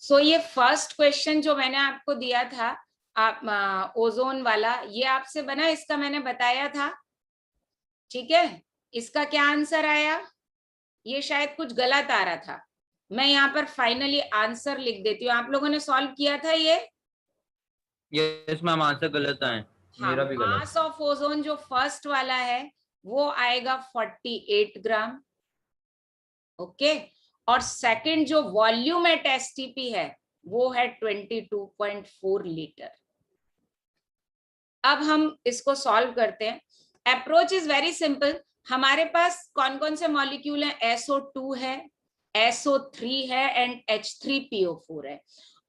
सो ये first question जो मैंने आपको दिया था, आप ओजोन वाला, ये आपसे बना, इसका मैंने बताया था, ठीक है। इसका क्या आंसर आया? ये शायद कुछ गलत आ रहा था, मैं यहाँ पर फाइनली आंसर लिख देती हूँ। आप लोगों ने सॉल्व किया था ये? यस मैम, आंसर गलत आए, हाँ, मेरा भी गलत। मास ऑफ ओजोन जो फर्स्ट वाला है वो आएगा 48 ग्राम, ओके। और सेकंड जो वॉल्यूम एट एसटीपी है वो है 22.4 लीटर। अब हम इसको सॉल्व करते हैं। Approach is very simple. हमारे पास कौन कौन से मॉलिक्यूल हैं? SO2 है, SO3 है एंड H3PO4 है।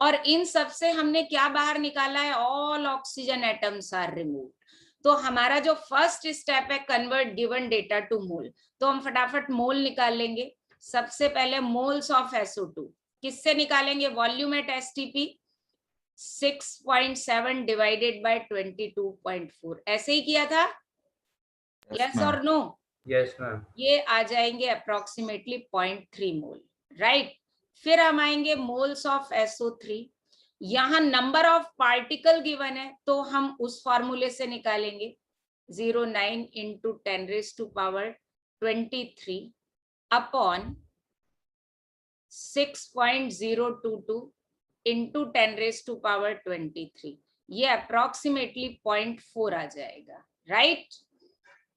और इन सब से हमने क्या बाहर निकाला है? All oxygen atoms are removed. तो हमारा जो फर्स्ट स्टेप है, convert given data to mole. तो हम फटाफट मोल निकाल लेंगे। सबसे पहले मोल्स ऑफ SO2 किससे निकालेंगे? Volume at STP 6.7 divided by 22.4, ऐसे ही किया था, यस और नो? Yes ma'am. ये आ जाएंगे अप्रोक्सीमेटली 0.3 मोल, राइट। फिर हम आएंगे मोल्स ऑफ SO3। यहाँ नंबर ऑफ पार्टिकल गिवन है तो हम उस फॉर्मूले से निकालेंगे, 09 इंटू 10⁻23 अपॉन 6.022 इंटू 10⁻23, ये अप्रोक्सीमेटली 0.4 आ जाएगा, राइट।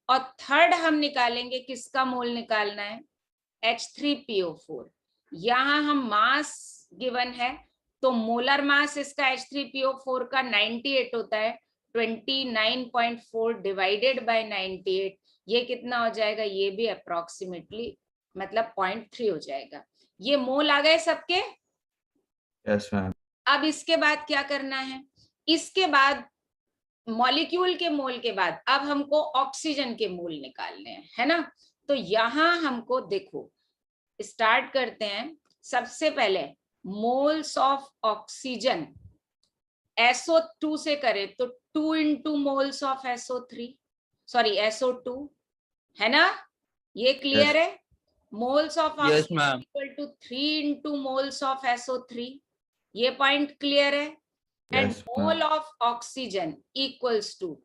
और थर्ड हम निकालेंगे, किसका मोल निकालना है? H3PO4। यहां हम मास गिवन है तो मोलर मास इसका H3PO4 का 98 होता है, 29.4 डिवाइडेड बाय 98, ये कितना हो जाएगा? ये भी अप्रोक्सीमेटली मतलब 0.3 हो जाएगा। ये मोल आ गए सबके? Yes ma'am. अब इसके बाद क्या करना है? इसके बाद मॉलिक्यूल के मोल के बाद अब हमको ऑक्सीजन के मोल निकालने हैं, है ना। तो यहां हमको देखो, स्टार्ट करते हैं। सबसे पहले मोल्स ऑफ ऑक्सीजन SO2 से करें तो 2 into moles of SO3, sorry SO2, है ना। ये क्लियर है? Moles of yes oxygen ma'am. Equal to 3 into moles of SO3, ये पॉइंट क्लियर है। And yes mole of oxygen equals to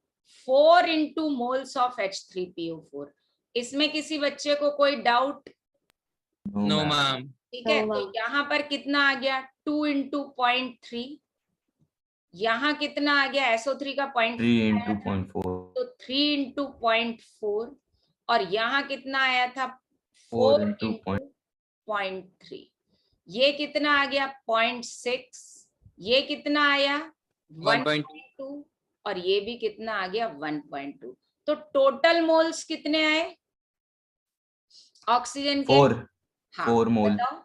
4 into moles of H3PO4। इसमें किसी बच्चे को कोई डाउट? No ma'am. ठीक है, तो यहाँ पर कितना आ गया? 2 इंटू 0.3। यहाँ कितना आ गया? SO3 का 0.3 आया था, 3 into 0.4। तो 3 इंटू 0.4। और यहाँ कितना आया था? 4 4 into इंटू 0.3। ये कितना आ गया? 0.6। ये कितना आया? 1.2। 1.2। और ये भी कितना आ गया? 1.2। तो टोटल मोल्स कितने आए ऑक्सीजन के? 4। हाँ 4 मोल। बताओ।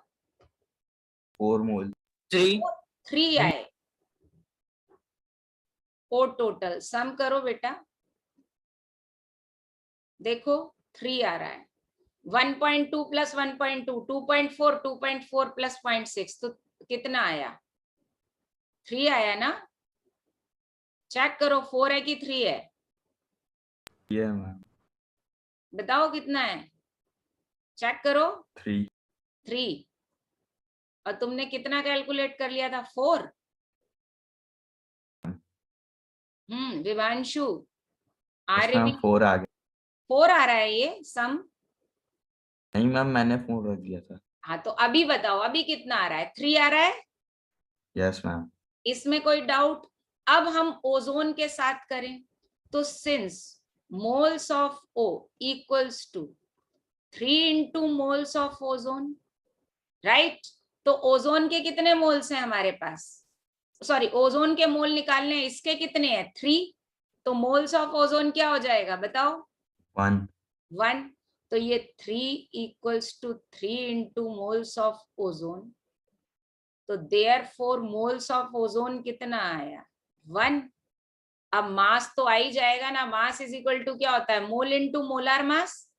4 मोल। 3। 3 आए। ओ टोटल सम करो बेटा, देखो 3 आ रहा है। 1.2 प्लस 1.2 2.4, 2.4 प्लस 0.6 तो कितना आया? 3 आया ना। चेक करो 4 है कि 3 है, ये मैम। बताओ कितना है, चेक करो। 3। 3। और तुमने कितना कैलकुलेट कर लिया था? 4। विवांशु, यस आर्य मैम, भी 4 आ गया। 4 आ रहा है ये सम। नहीं मैम, मैंने 4 रख दिया था। हाँ तो अभी बताओ, अभी कितना आ रहा है? 3 आ रहा है, यस मैम। इसमें कोई डाउट? अब हम ओजोन के साथ करें तो since moles of O equals to 3 into moles of ozone, right. तो ओजोन के कितने मोल्स हैं हमारे पास? सॉरी, ओजोन के मोल निकालने हैं, इसके कितने हैं? 3। तो मोल्स ऑफ ओजोन क्या हो जाएगा बताओ? 1। 1। तो ये 3 equals to 3 into moles of ozone. तो देयरफॉर मोल्स ऑफ ओजोन कितना आया? 1। अब मास तो आ ही जाएगा ना, मास इज इक्वल टू क्या होता है? Mole into molar mass.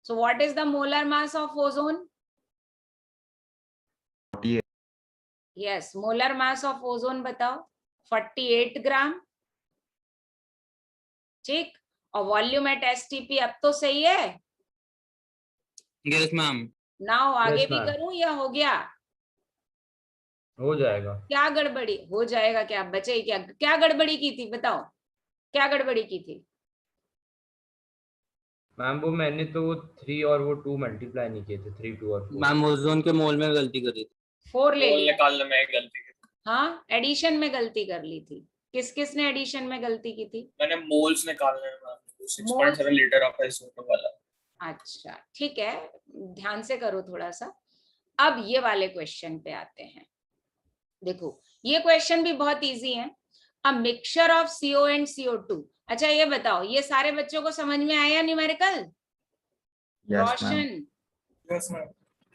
So what is the molar mass of ozone? 48। Yes, molar mass of ozone बताओ, 48 ग्राम, ठीक। और वॉल्यूम एट एसटीपी अब तो सही है। Yes ma'am. नाउ आगे यस भी मैम। करूं या हो गया? हो जाएगा। क्या गड़बड़ी हो जाएगा? क्या बचे? क्या क्या गड़बड़ी की थी बताओ, क्या गड़बड़ी की थी? मैम वो मैंने तो 3 और वो 2 मल्टीप्लाई नहीं किए थे, 3 2 और 4। मैम ओजोन के मोल में गलती करी थी। 4 ले मोल लिया। निकालने में गलती की थी। हाँ, एडिशन में गलती कर ली थी। किस किस ने एडिशन में गलती की थी? मैंने मोल्स निकालने में 6.7 मोल्स। लीटर ऑफ SO2 वाला। अच्छा ठीक है, ध्यान से करो थोड़ा सा। अब ये वाले क्वेश्चन पे आते हैं। देखो ये क्वेश्चन भी बहुत इजी है। A mixture of CO and CO2। अच्छा ये बताओ, ये सारे बच्चों को समझ में आया numerical? Yes ma'am. Roshan, yes ma'am.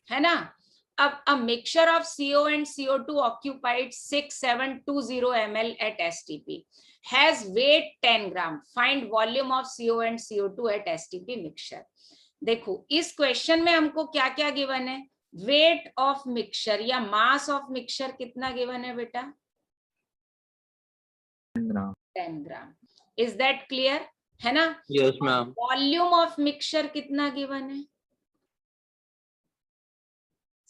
है ना? अब a mixture of CO and CO2 occupied 6720 ml at STP has weight 10 gram. Find volume of CO and CO2 at STP mixture. देखो इस क्वेश्चन में हमको क्या क्या गिवन है? वेट ऑफ मिक्सचर या मास ऑफ मिक्सचर कितना गिवन है बेटा? 10 ग्राम। Is that clear? है ना? Yes ma'am. Volume of mixture कितना गिवन है?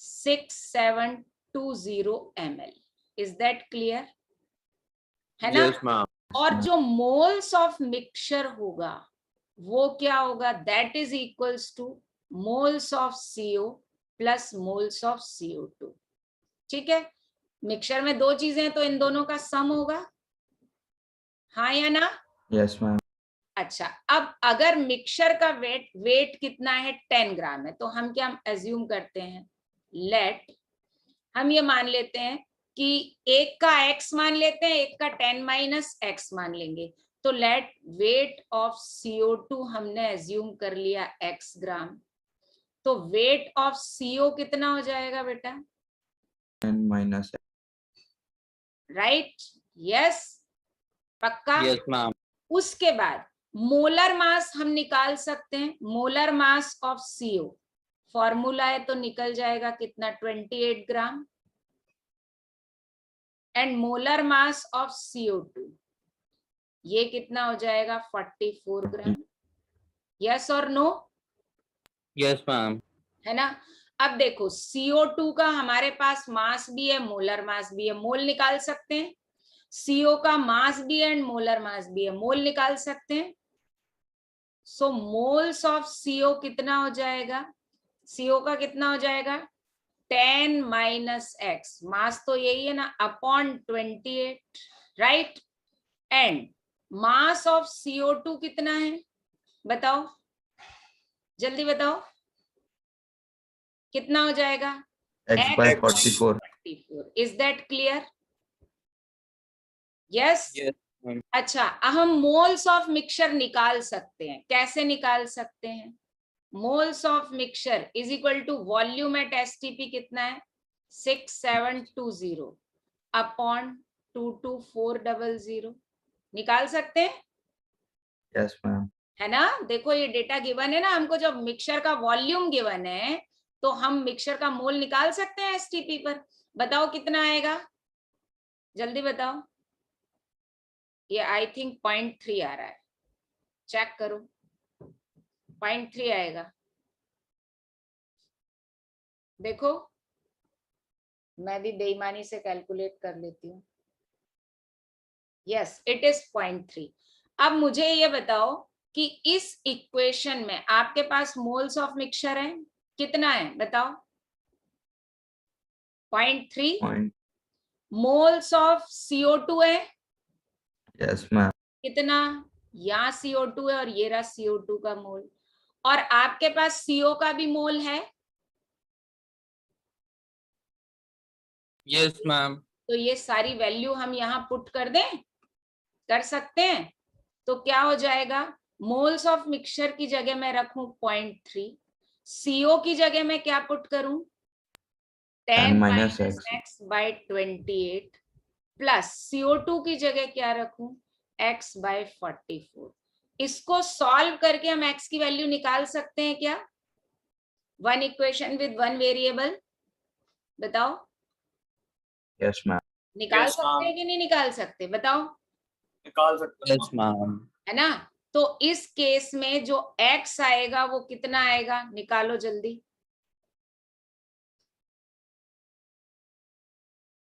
6720 ml। Is that clear? है ना? Yes ma'am. और जो मोल्स ऑफ मिक्सचर होगा वो क्या होगा? That is equals to moles of CO plus moles of CO2। ठीक है, मिक्सचर में दो चीजें हैं तो इन दोनों का सम होगा, हाँ या ना? Yes ma'am. अच्छा, अब अगर मिक्सचर का वेट कितना है? 10 ग्राम है, तो हम क्या एज्यूम करते हैं? लेट हम ये मान लेते हैं कि एक का x मान लेते हैं, एक का 10 माइनस x मान लेंगे। तो लेट वेट ऑफ CO2 हमने एज्यूम कर लिया x ग्राम, तो वेट ऑफ CO कितना हो जाएगा बेटा? 10 माइनस। राइट? यस, पक्का? Yes ma'am. उसके बाद मोलर मास हम निकाल सकते हैं। Molar mass of CO formula है तो निकल जाएगा कितना? 28 ग्राम। And molar mass of CO2 ये कितना हो जाएगा? 44 ग्राम। यस और नो? Yes ma'am. है ना? अब देखो CO2 का हमारे पास मास भी है, मोलर मास भी है, मोल निकाल सकते हैं। CO का मास भी है एंड मोलर मास भी है, मोल निकाल सकते हैं। सो मोल्स ऑफ CO कितना हो जाएगा? CO का कितना हो जाएगा? 10 माइनस x, मास तो यही है ना, upon 28, right? And mass of CO2 कितना है बताओ, जल्दी बताओ, कितना हो जाएगा? x by 44। Is that clear? Yes. Yes ma'am. अच्छा, हम मोल्स ऑफ मिक्सचर निकाल सकते हैं। कैसे निकाल सकते हैं? Moles of mixture is equal to volume at STP कितना है? 6720 अपॉन 22400। निकाल सकते हैं? Yes ma'am. है ना? देखो ये डेटा गिवन है ना हमको, जब मिक्सचर का वॉल्यूम गिवन है तो हम मिक्सचर का मोल निकाल सकते हैं STP पर। बताओ कितना आएगा, जल्दी बताओ। ये आई थिंक 0.3 आ रहा है, चेक करो। 0.3 आएगा, देखो मैं भी बेईमानी से कैलकुलेट कर लेती हूँ। Yes, it is 0.3। अब मुझे ये बताओ कि इस इक्वेशन में आपके पास मोल्स ऑफ मिक्सचर है कितना है बताओ? 0.3। मोल्स ऑफ CO2 है यस मैम। कितना? यहाँ CO2 है और ये रहा CO2 का मोल, और आपके पास CO का भी मोल है। Yes ma'am. तो ये सारी वैल्यू हम यहाँ पुट कर दें, कर सकते हैं। तो क्या हो जाएगा? मोल्स ऑफ मिक्सचर की जगह मैं रखूं 0.3, CO की जगह मैं क्या पुट करूं? 10 minus x by 28 plus CO2 की जगह क्या रखूं? x by 44। इसको सॉल्व करके हम x की वैल्यू निकाल सकते हैं क्या? One equation with one variable, बताओ। Yes ma'am. निकाल सकते हैं कि नहीं निकाल सकते बताओ? निकाल सकते हैं। Yes ma'am. है ना? तो इस केस में जो x आएगा वो कितना आएगा? निकालो जल्दी।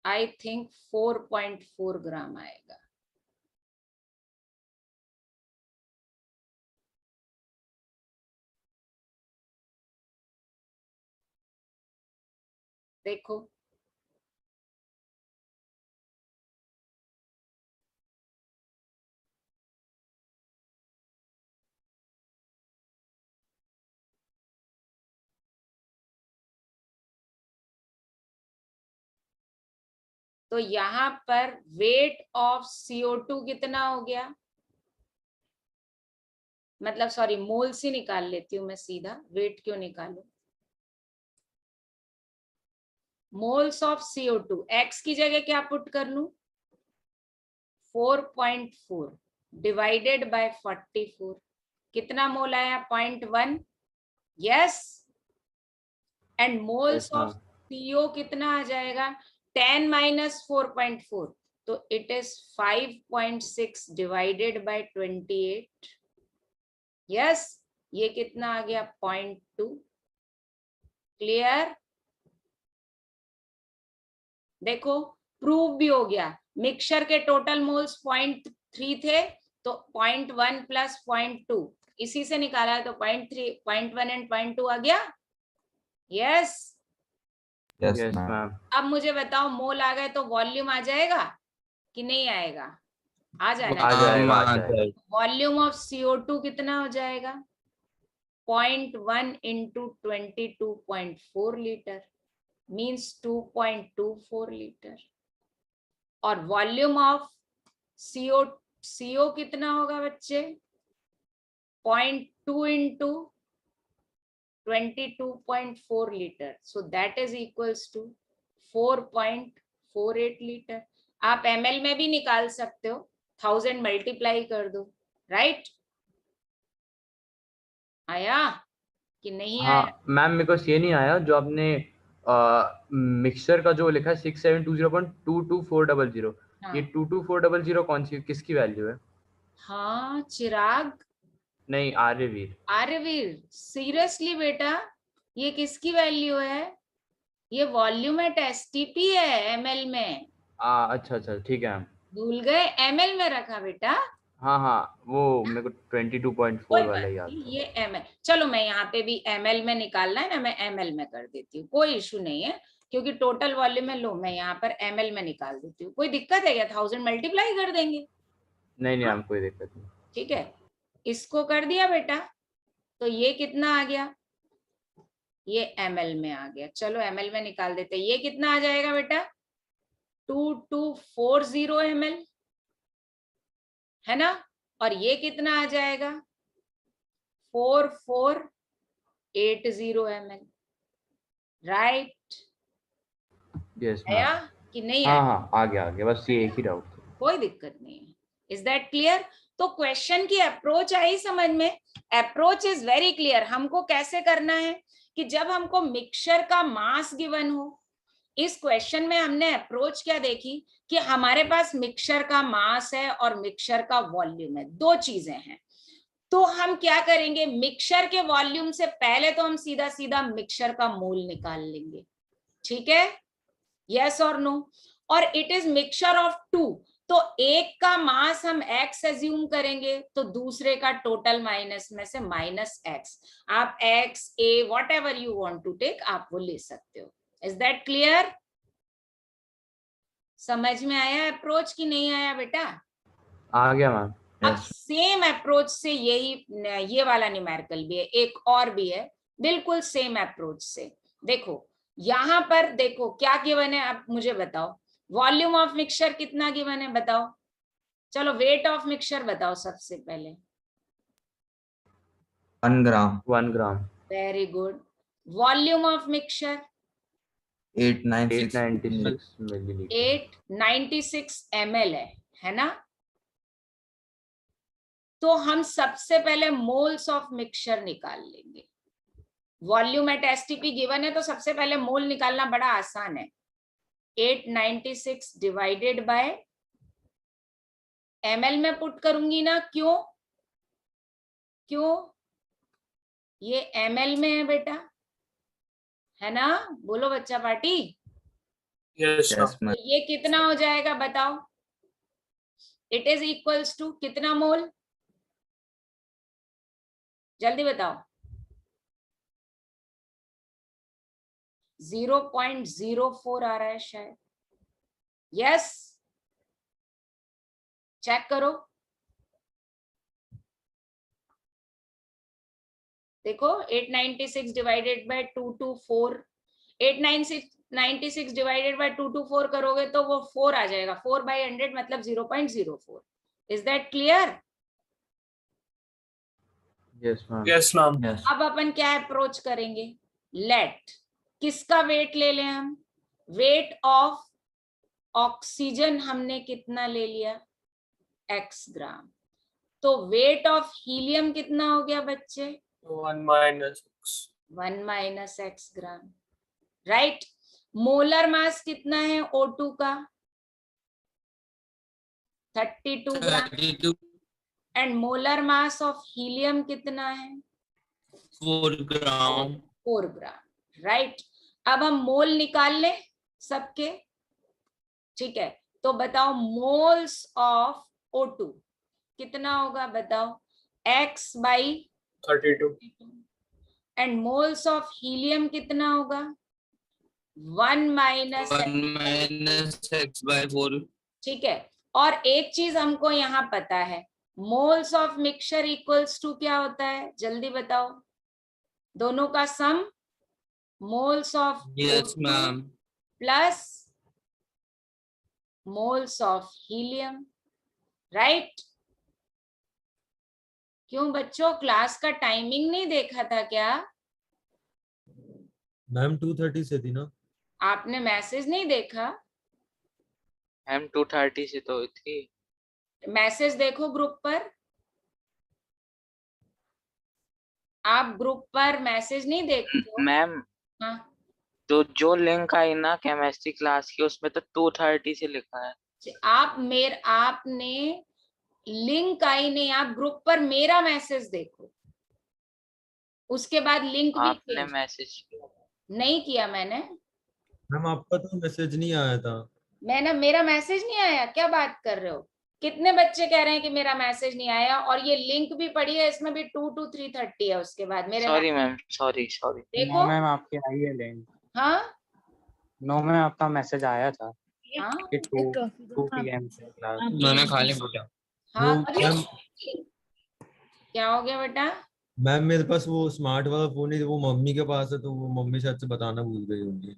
आई थिंक 4.4 ग्राम आएगा। देखो तो यहाँ पर वेट ऑफ CO2 कितना हो गया, मतलब सॉरी मोल्स ही निकाल लेती हूँ मैं सीधा, वेट क्यों निकालू। मोल्स ऑफ CO2 x की जगह क्या पुट कर लू, 4.4 डिवाइडेड बाय 44, कितना मोल आया 0.1। Yes, and moles Yes, of ma'am. CO कितना आ जाएगा 10 माइनस 4.4, तो it is 5.6 divided by 28। Yes, ये कितना आ गया 0.2। क्लियर, देखो प्रूव भी हो गया। मिक्सचर के टोटल मोल्स 0.3 थे, तो 0.1 प्लस 0.2 इसी से निकाला है, तो 0.3 0.1 एंड 0.2 आ गया। Yes, yes Yes, ma'am. ma'am. अब मुझे बताओ मोल आ गए तो वॉल्यूम आ जाएगा कि नहीं आएगा, आ जाना आ चाहिए। जाएगा, आ हाँ, जाएगा. वॉल्यूम ऑफ CO2 कितना हो जाएगा 0.1 इंटू 22.4 लीटर, मीन्स 2.24 लीटर। और वॉल्यूम ऑफ CO कितना होगा बच्चे 0.2 into 22.4 litre, so that is equals to 4.48 litre. आप ml में भी निकाल सकते हो, 1000 मल्टीप्लाई कर दो, राइट। आया कि नहीं आया? हाँ मैम, मेरे को ये नहीं आया जो आपने मिक्सचर का जो लिखा है 6720.22400, हाँ ये 22400 कौन सी किसकी वैल्यू है? हाँ चिराग, नहीं, आर्यवीर. आर्यवीर सीरियसली बेटा, ये किसकी वैल्यू है, ये वॉल्यूम एट STP है ml में, अच्छा अच्छा, ठीक है मैम. भूल गए, ml में रखा बेटा। हाँ हाँ, वो मेरे को 22.4 कोई वाला बात याद नहीं, था. ये ml, चलो मैं यहाँ पे भी ml में निकालना है ना, मैं ml में कर देती हूँ, कोई इशू नहीं है, क्योंकि टोटल वॉल्यूम में लो, मैं यहाँ पर ml में निकाल देती हूँ। कोई दिक्कत है क्या, 1000 मल्टीप्लाई कर देंगे, नहीं नहीं हाँ मैम, कोई दिक्कत नहीं. ठीक है। इसको कर दिया बेटा, तो ये कितना आ गया, ये ml में आ गया, चलो ml में निकाल देते, ये कितना आ जाएगा बेटा 2240 ml, है ना, और ये कितना आ जाएगा 4480 ml, राइट। Yes ma'am. आया कि नहीं हाँ आया? हाँ, आ गया, बस ये एक ही डाउट था. कोई दिक्कत नहीं है, इज दैट क्लियर। तो क्वेश्चन की अप्रोच आई समझ में, अप्रोच इज वेरी क्लियर। हमको कैसे करना है कि जब हमको मिक्सचर का मास गिवन हो, इस क्वेश्चन में हमने अप्रोच क्या देखी कि हमारे पास मिक्सचर का मास है और मिक्सचर का वॉल्यूम है, दो चीजें हैं। तो हम क्या करेंगे, मिक्सचर के वॉल्यूम से पहले तो हम सीधा सीधा मिक्सचर का मोल निकाल लेंगे, ठीक है, यस और नो। और it is mixture of two, तो एक का मास हम x एज्यूम करेंगे, तो दूसरे का टोटल माइनस में से -x, आप x a whatever you want to take, आप वो ले सकते हो। इज दैट क्लियर, समझ में आया अप्रोच की नहीं आया बेटा? आ गया मैम. अब सेम अप्रोच से यही ये वाला न्यूमेरिकल भी है, एक और भी है बिल्कुल सेम अप्रोच से। देखो यहां पर देखो क्या गिवन है, अब मुझे बताओ वॉल्यूम ऑफ मिक्सचर कितना गिवन है बताओ, चलो वेट ऑफ मिक्सचर बताओ सबसे पहले। 1 ग्राम। 1 ग्राम. Very good. Volume of mixture 896 896 millilitre. 896 ml है ना। तो हम सबसे पहले मोल्स ऑफ मिक्सचर निकाल लेंगे, वॉल्यूम एट STP गिवन है तो सबसे पहले मोल निकालना बड़ा आसान है, 896 डिवाइडेड बाय ml में पुट करूंगी ना, क्यों क्यों, ये ml में है बेटा, है ना, बोलो बच्चा party, Yes, ma'am. Yes ma'am तो ये कितना हो जाएगा बताओ? इट इज इक्वल्स टू कितना मोल? जल्दी बताओ। 0.04 आ रहा है शायद। यस, चेक करो। देखो 896 डिवाइडेड बाय 224, 896 डिवाइडेड बाय 224 करोगे तो वो 4 आ जाएगा। 4/100 मतलब 0.04। Is that clear? Yes ma'am. Yes, ma'am. Yes अब अपन क्या अप्रोच करेंगे? लेट किसका वेट ले लें हम? वेट ऑफ ऑक्सीजन हमने कितना ले लिया? x ग्राम। तो वेट ऑफ हीलियम कितना हो गया बच्चे? 1 minus X. 1 माइनस एक्स ग्राम, राइट। मोलर मास कितना है O2 का? 32 ग्राम। 32 and molar mass of helium कितना है? 4 ग्राम 4 ग्राम, राइट। अब हम मोल निकाल लें सबके, ठीक है। तो बताओ मोल्स ऑफ O2 कितना होगा बताओ? x by 32. And moles of helium कितना होगा? 1 माइनस, 1 minus x by 4 ठीक है। और एक चीज हमको यहाँ पता है, moles of mixture equals to क्या होता है? जल्दी बताओ। दोनों का sum, moles of yes ma'am plus moles of helium, right. क्यों बच्चों, क्लास का टाइमिंग नहीं देखा था क्या? मैम 2:30 से थी ना। आपने मैसेज नहीं देखा? मैम 2:30 से तो थी। मैसेज देखो ग्रुप पर। आप ग्रुप पर मैसेज नहीं देखते हो? मैम हाँ, तो जो लिंक आई ना केमिस्ट्री क्लास की उसमें तो 2:30 से लिखा है। आपने लिंक आई नहीं, आप ग्रुप पर मेरा मैसेज देखो, उसके बाद लिंक भी आपने चेंज मैसेज किया। नहीं किया मैंने। मैम आपका तो मैसेज नहीं आया था। मैंने, मेरा मैसेज नहीं आया? क्या बात कर रहे हो? कितने बच्चे कह रहे हैं कि मेरा मैसेज नहीं आया? और ये लिंक भी पड़ी है, इसमें भी 2 to 3:30 है उसके बाद मेरे सॉरी मैम, सॉरी सॉरी। देखो। मैम आपकी आई है लिंक। हाँ 9 में आपका मैसेज आया था हाँ कि 2 PM से क्लास। मैंने खा लिया बेटा। हाँ। वो अरे मैम क्या हो गया बेटा? मैम मेरे पास वो स्मार्ट वाला फोन है, वो मम्मी के पास है, तो वो मम्मी शायद से बताना भूल गई होंगी।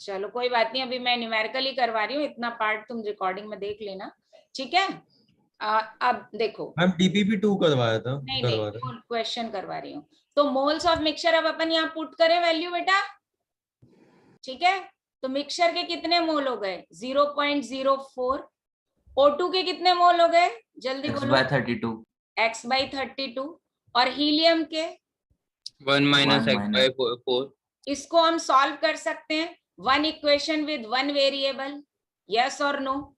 चलो कोई बात नहीं, अभी मैं न्यूमेरिकली करवा रही हूँ, इतना पार्ट तुम रिकॉर्डिंग में देख लेना, ठीक है। अब देखो, मैम TPP2 करवाया था, नहीं करवा रहे। क्वेश्चन करवा रही हूँ। तो मोल्स ऑफ मिक्सचर अब अपन यहाँ पुट करें वैल्यू बेटा, ठीक है। तो मिक्सचर के कितने मोल हो गए? 0.04। O2 के कितने मोल हो गए? जल्दी एक्स बोलो। Bye 32 x/32। और हीलियम के? 1 minus 1 x by minus 4 इसको हम सॉल्व कर सकते हैं, one equation with one variable, yes और नो?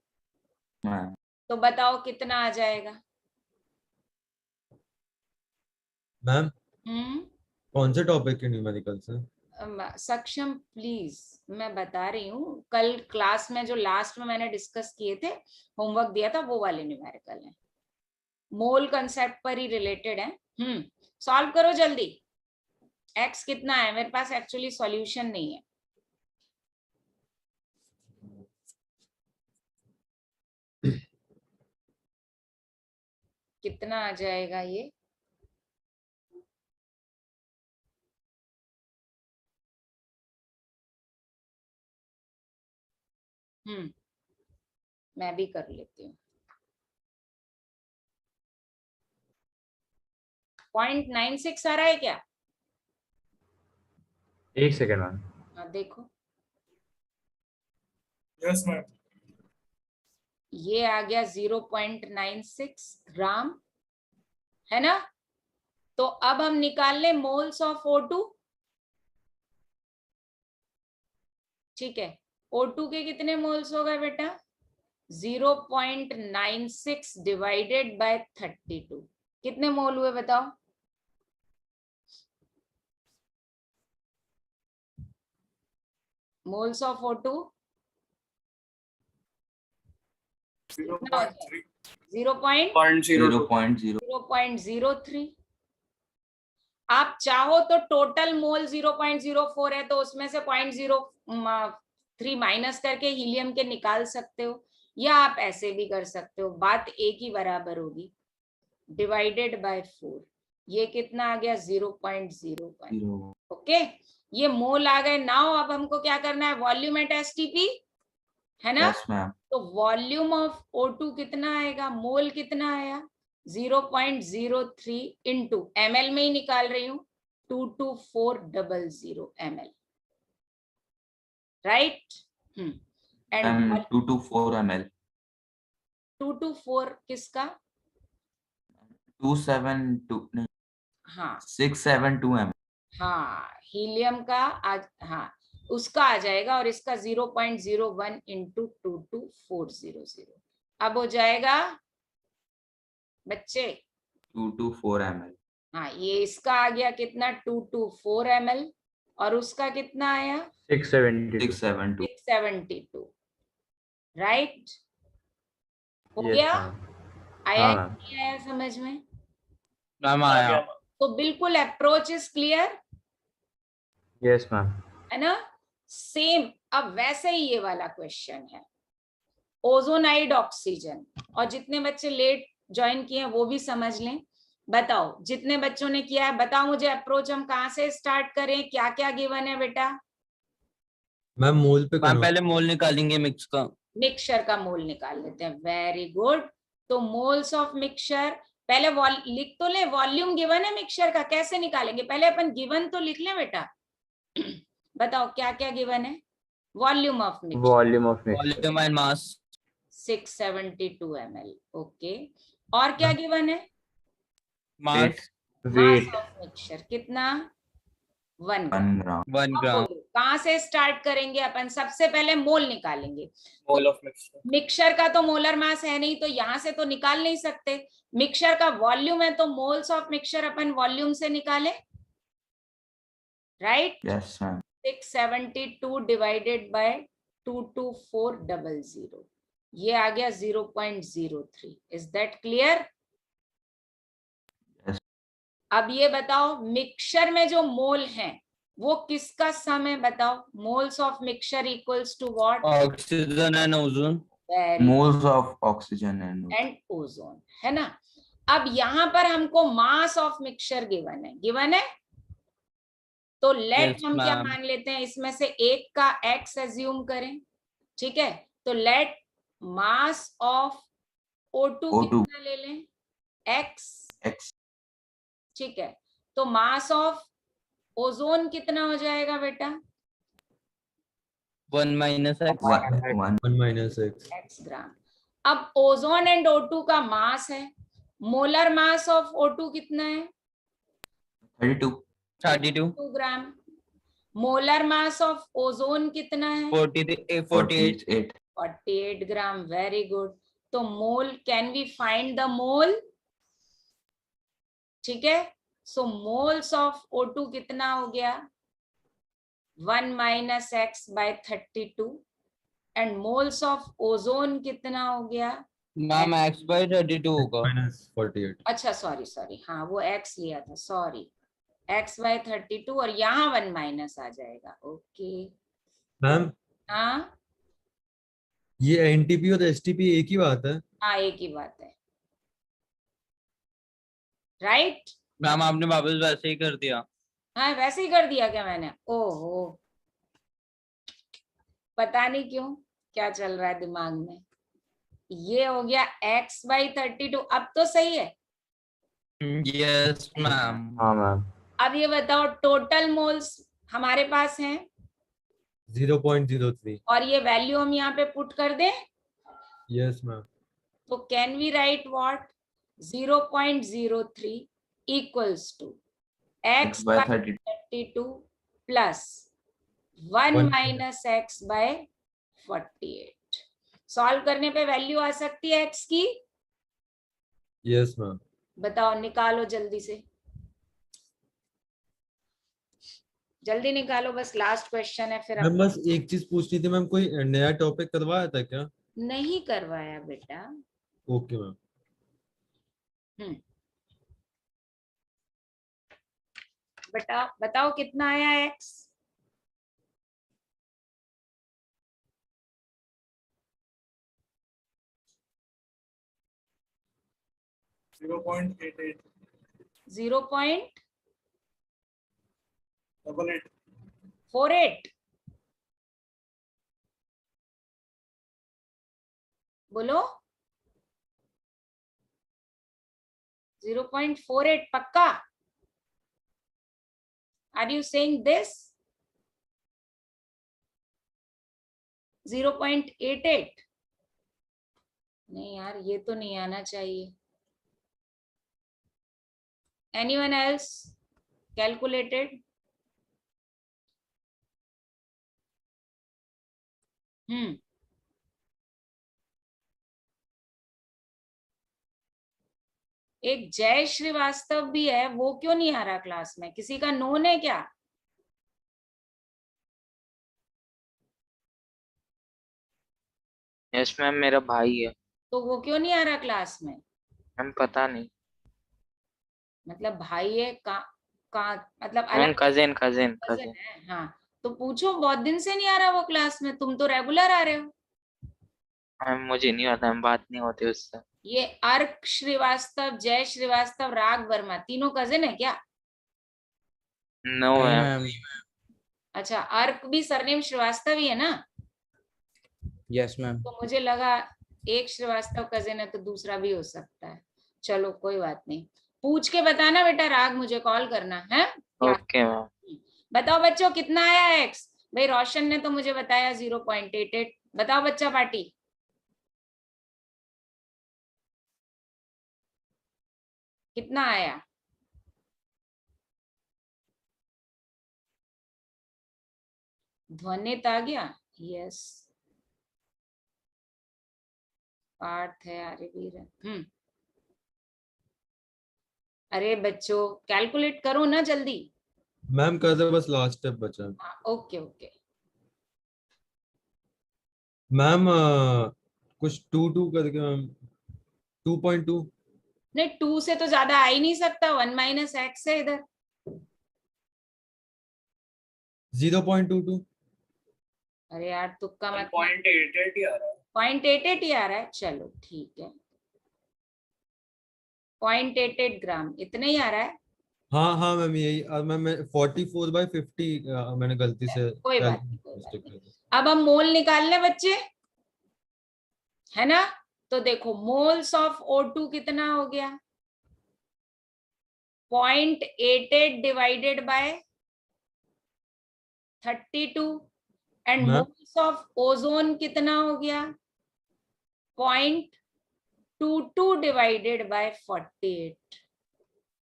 मैम तो बताओ कितना आ जाएगा? मैम हम्म, कौन से टॉपिक के न्यूमेरिकल से? सक्षम प्लीज, मैं बता रही हूँ, कल क्लास में जो लास्ट में मैंने डिस्कस किए थे, होमवर्क दिया था, वो वाले न्यूमेरिकल हैं, मोल कंसेप्ट पर ही रिलेटेड है। सॉल्व करो जल्दी। x कितना है? मेरे पास एक्चुअली सॉल्यूशन नहीं है। कितना आ जाएगा ये? मैं भी कर लेती हूँ। 0.96 आ रहा है क्या? एक सेकेंड मैम। हाँ देखो, Yes, ma'am. ये आ गया 0.96 ग्राम, है ना। तो अब हम निकाल लें मोल्स ऑफ O2, ठीक है। O2 के कितने मोल्स हो गए बेटा? 0.96 डिवाइडेड बाय 32, कितने मोल हुए बताओ? मोल्स ऑफ O2 कितना हो जाएगा? 0.03। आप चाहो तो टोटल मोल 0.04 है तो उसमें से 0.03 माइनस करके हीलियम के निकाल सकते हो, या आप ऐसे भी कर सकते हो, बात एक ही बराबर होगी, डिवाइडेड बाय 4। ये कितना आ गया? 0.01। ओके, ये मोल आ गए। नाउ अब हमको क्या करना है? वॉल्यूम एट एसटीपी, है ना? Yes ma'am. तो वॉल्यूम ऑफ O2 कितना आएगा? मोल कितना आया? 0.03 इंटू ml में ही निकाल रही हूं, 22400 ml, राइट? And 224 ml। 224 किसका? 272 नहीं, हाँ 672 ml। हाँ, हीलियम का हाँ उसका आ जाएगा, और इसका 0.01 इंटू 22400 अब हो जाएगा बच्चे 224 ml। हाँ, ये इसका आ गया कितना? 224 ml, और उसका कितना आया? 672 672, राइट? हो यस गया? मैम। आया हाँ कि मैम। नहीं आया समझ में? मैम आया। तो बिल्कुल approach is clear, yes ma'am. है ना? सेम अब वैसे ही ये वाला क्वेश्चन है, ओजोनाइड ऑक्सीजन। और जितने बच्चे लेट ज्वाइन किए हैं वो भी समझ लें। बताओ, जितने बच्चों ने किया है बताओ मुझे, अप्रोच हम कहाँ से स्टार्ट करें? क्या क्या गिवन है बेटा? मैम मोल पे मैम करो। पहले मोल निकालेंगे मिक्स का। मिक्सचर का मोल निकाल लेते हैं, वेरी गुड। तो मोल्स ऑफ मिक्सचर पहले लिख तो ले, वॉल्यूम गिवन है मिक्सचर का, कैसे निकालेंगे? पहले अपन गिवन तो लिख लें बेटा। बताओ क्या क्या गिवन है? Volume of mixture, volume of mixture, volume and mass. 672 ml, okay. और क्या गिवन है? मास मास वेट ऑफ मिक्सचर कितना? 1 1 ग्राम। ग्राम। 1 अब ग्राम। बोलो, कहाँ से स्टार्ट करेंगे अपन? सबसे पहले मोल निकालेंगे। Mole of mixture. मिक्सचर का तो मोलर मास है नहीं, तो यहां से तो निकाल नहीं सकते। मिक्सचर का वॉल्यूम है, तो moles of mixture upon volume से निकाले, right? Yes ma'am. 672 divided by 22400, ये आ गया 0.03। Is that clear? Yes. अब ये बताओ, मिक्सचर में जो मोल हैं वो किसका सम है? बताओ, moles of mixture equals to what? Oxygen and ozone. Moles of oxygen and ozone, है ना? अब यहां पर हमको मास ऑफ मिक्सचर गिवन है, तो लेट Yes, हम क्या ma'am. मान लेते हैं? इसमें से एक का x एज्यूम करें, ठीक है? तो लेट मास ऑफ O2 कितना ले लें? x, ठीक है? तो मास ऑफ ओजोन कितना हो जाएगा बेटा? 1 minus x। 1 minus x. x ग्राम। अब ओजोन एंड O2 का मास है, मोलर मास ऑफ O2 कितना है? 32 2 ग्राम। मोलर मास ऑफ ओजोन कितना है? 48। 48 ग्राम, वेरी गुड। तो mole, can we find the mole? ठीक है, सो मोल्स ऑफ O2 कितना हो गया? 1 minus x by 32। And moles of ozone कितना हो गया? मैम x by 32 होगा। माइनस 48। अच्छा सॉरी, हाँ वो x लिया था, सॉरी, x बाय 32, और यहाँ 1 माइनस आ जाएगा, ओके। मैम हाँ ये एनटीपी और एसटीपी एक ही बात है। हाँ, एक ही बात है, राइट? मैम आपने वापस वैसे ही कर दिया। हाँ वैसे ही कर दिया क्या मैंने? ओहो, पता नहीं क्यों क्या चल रहा है दिमाग में। ये हो गया x बाई 32, अब तो सही है। Yes ma'am. हाँ मैम। अब ये बताओ, टोटल मोल्स हमारे पास हैं 0.03। और ये वैल्यू हम यहाँ पे पुट कर दें, यस मैम। तो can we write what? 0.03 equals to x by by 32 32 plus 1 minus x by 48। Solve करने पे वैल्यू आ सकती है x की। Yes ma'am. बताओ, निकालो जल्दी से, जल्दी निकालो, बस लास्ट क्वेश्चन है फिर मैम हम। बस एक चीज पूछनी थी मैम, कोई नया टॉपिक करवाया था क्या? नहीं करवाया बेटा। Okay ma'am. बताओ कितना आया x? 0.88. 0.48 बोलो। 0.48 पक्का? Are you saying this? 0.88? नहीं यार, ये तो नहीं आना चाहिए। Anyone else calculated? एक जय श्रीवास्तव भी है, वो क्यों नहीं आ रहा क्लास में? किसी का नोन है क्या? यस मैम, मेरा भाई है। तो वो क्यों नहीं आ रहा क्लास में? मैम पता नहीं। मतलब भाई है का मतलब मैम अलग कजिन कजिन cousin कजिन। है? हाँ, तो पूछो, बहुत दिन से नहीं आ रहा वो क्लास में, तुम तो रेगुलर आ रहे हो। मैम मुझे नहीं पता, मैम बात नहीं होती उससे। ये अर्क श्रीवास्तव, जय श्रीवास्तव, राग वर्मा, तीनों कजिन है क्या? नो नहीं मैम। मैम। अच्छा, अर्क भी सरनेम श्रीवास्तव ही है ना? Yes ma'am. तो मुझे लगा एक श्रीवास्तव कजिन है तो दूसरा भी हो सकता है। चलो कोई बात नहीं, पूछ के बताना बेटा, राग मुझे कॉल करना है। Okay ma'am. बताओ बच्चों कितना आया एक्स? भाई रोशन ने तो मुझे बताया 0.88। बताओ बच्चा पार्टी, कितना आया? ध्वनित आ गया? यस, पार्थ है, आर्यवीर है। अरे बच्चों कैलकुलेट करो ना जल्दी। मैम कर दे, बस लास्ट स्टेप बचा है। Okay okay. मैम कुछ 2 करके मैम 2.2। नहीं, 2 से तो ज्यादा आ ही नहीं सकता, 1 माइनस एक्स है इधर। 0.22। अरे यार तुक्का मत। 0.88 ही आ रहा है। 0.88 ही आ रहा है, चलो ठीक है। 0.88 ग्राम इतना ही आ रहा है। हाँ हाँ मैम, यही मैम मैं 44/50 मैंने गलती से कोई बात नहीं, कोई बात नहीं। अब हम मोल निकाल ले बच्चे, है ना? तो देखो मोल्स ऑफ O2 कितना हो गया? 0.88 divided by 32। And ma'am moles of ozone कितना हो गया? 0.22 डिवाइडेड बाय 48।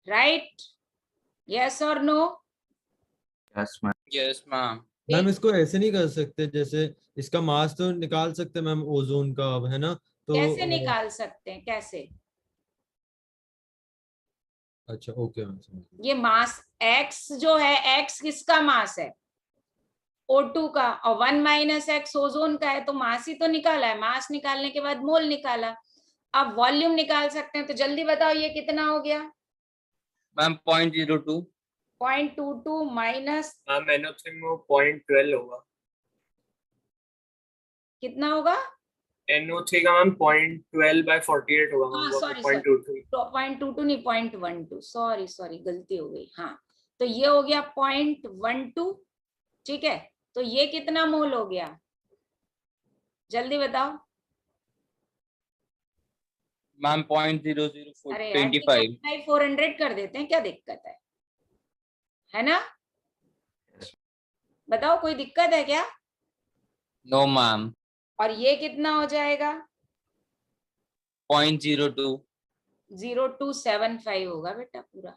राइट? यस और no? Yes ma'am. Yes ma'am. Ma'am इसको ऐसे नहीं कर सकते, जैसे इसका मास तो निकाल सकते मैम ओजोन का, अब है ना? तो कैसे निकाल सकते हैं, कैसे? अच्छा ओके मैम। ये मास x जो है, x किसका मास है? O2 का, और 1 माइनस एक्स ओजोन का है, तो मास ही तो निकाला है। मास निकालने के बाद मोल निकाला। अब वॉल्यूम निकाल सकते हैं, तो जल्दी बताओ ये कितना हो गया? मैम 0.02। 0.22 माइनस मैम NO3 में 0.12 होगा। कितना होगा? NO3 का मैम 0.12/48 होगा मैम, हाँ वो सॉरी 0.23। 0.22 नहीं 0.12, सॉरी गलती हो गई। हाँ, तो ये हो गया 0.12। ठीक है, तो ये कितना मोल हो गया? जल्दी बताओ। मैम अरे यार 0.0025। 400 कर देते हैं, क्या दिक्कत है ना? बताओ कोई दिक्कत है क्या? No ma'am. और ये कितना हो जाएगा? 0.02। 0275 होगा बेटा पूरा।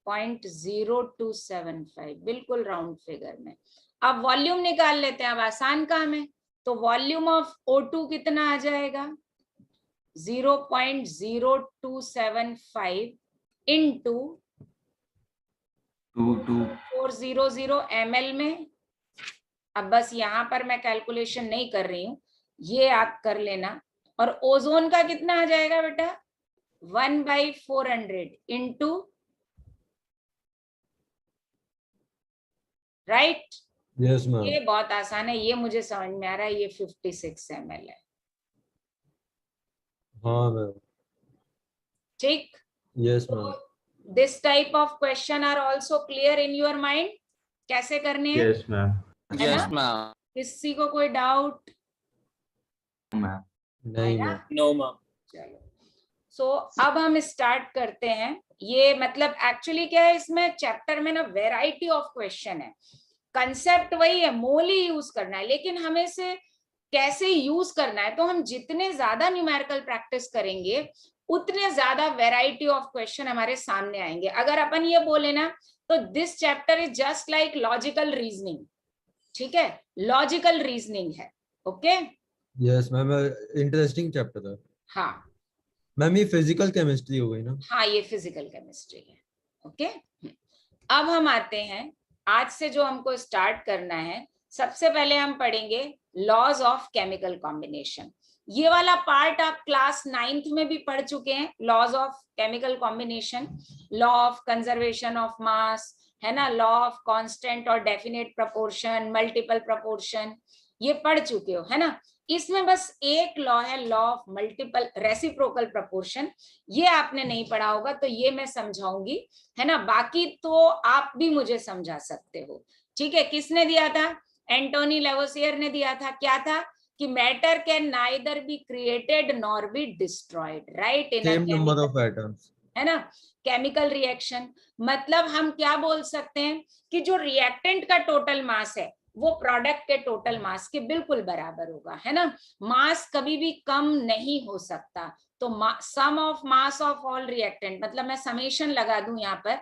0.0275 बिल्कुल राउंड फिगर में। अब वॉल्यूम निकाल लेते हैं, अब आसान काम है। तो वॉल्यूम ऑफ O2 कितना आ जाएगा? 0.0275 इंटू 400 ml में। अब बस यहाँ पर मैं कैलकुलेशन नहीं कर रही हूँ, ये आप कर लेना। और ओजोन का कितना आ जाएगा बेटा 1/400 इंटू, राइट। Yes ma'am. ये बहुत आसान है, ये मुझे समझ में आ रहा है, ये 56 ml है। हाँ मैम। ठीक। Yes ma'am. This type of question are also clear in your mind, कैसे करने हैं, यस मैम। है Yes, ना? ma'am. किसी को कोई डाउट? मैम नहीं मैम। No, ma'am. चलो, सो अब हम स्टार्ट करते हैं। ये मतलब एक्चुअली क्या है, इसमें चैप्टर में ना वेराइटी ऑफ क्वेश्चन है। कंसेप्ट वही है, मोल ही यूज करना है, लेकिन हमें से कैसे यूज करना है। तो हम जितने ज्यादा न्यूमेरिकल प्रैक्टिस करेंगे उतने ज्यादा वेराइटी ऑफ क्वेश्चन हमारे सामने आएंगे। अगर अपन ये बोले ना तो this chapter is just like logical reasoning, ठीक है, लॉजिकल रीजनिंग है। Okay yes ma'am, interesting chapter था हाँ मैम। ये फिजिकल केमिस्ट्री हो गई ना? हाँ, ये फिजिकल केमिस्ट्री है। ओके अब हम आते हैं, आज से जो हमको स्टार्ट करना है, सबसे पहले हम पढ़ेंगे लॉज ऑफ केमिकल कॉम्बिनेशन। ये वाला पार्ट आप क्लास 9th में भी पढ़ चुके हैं, laws of chemical combination, law of conservation of mass, है ना, लॉ ऑफ कांस्टेंट और डेफिनेट प्रोपोर्शन, मल्टीपल प्रोपोर्शन, ये पढ़ चुके हो, है ना। इसमें बस एक लॉ है, law of multiple reciprocal proportion, ये आपने नहीं पढ़ा होगा, तो ये मैं समझाऊंगी, है ना। बाकी तो आप भी मुझे समझा सकते हो, ठीक है। किसने दिया था? एंटोनी लेवोसियर ने दिया था। क्या था कि matter can neither be created nor be destroyed, right, in same number of atoms, है ना, केमिकल रिएक्शन। मतलब हम क्या बोल सकते हैं कि जो रिएक्टेंट का टोटल मास है वो प्रोडक्ट के टोटल मास के बिल्कुल बराबर होगा, है ना। मास कभी भी कम नहीं हो सकता। तो sum of mass of all reactant, मतलब मैं समेशन लगा दूं यहाँ पर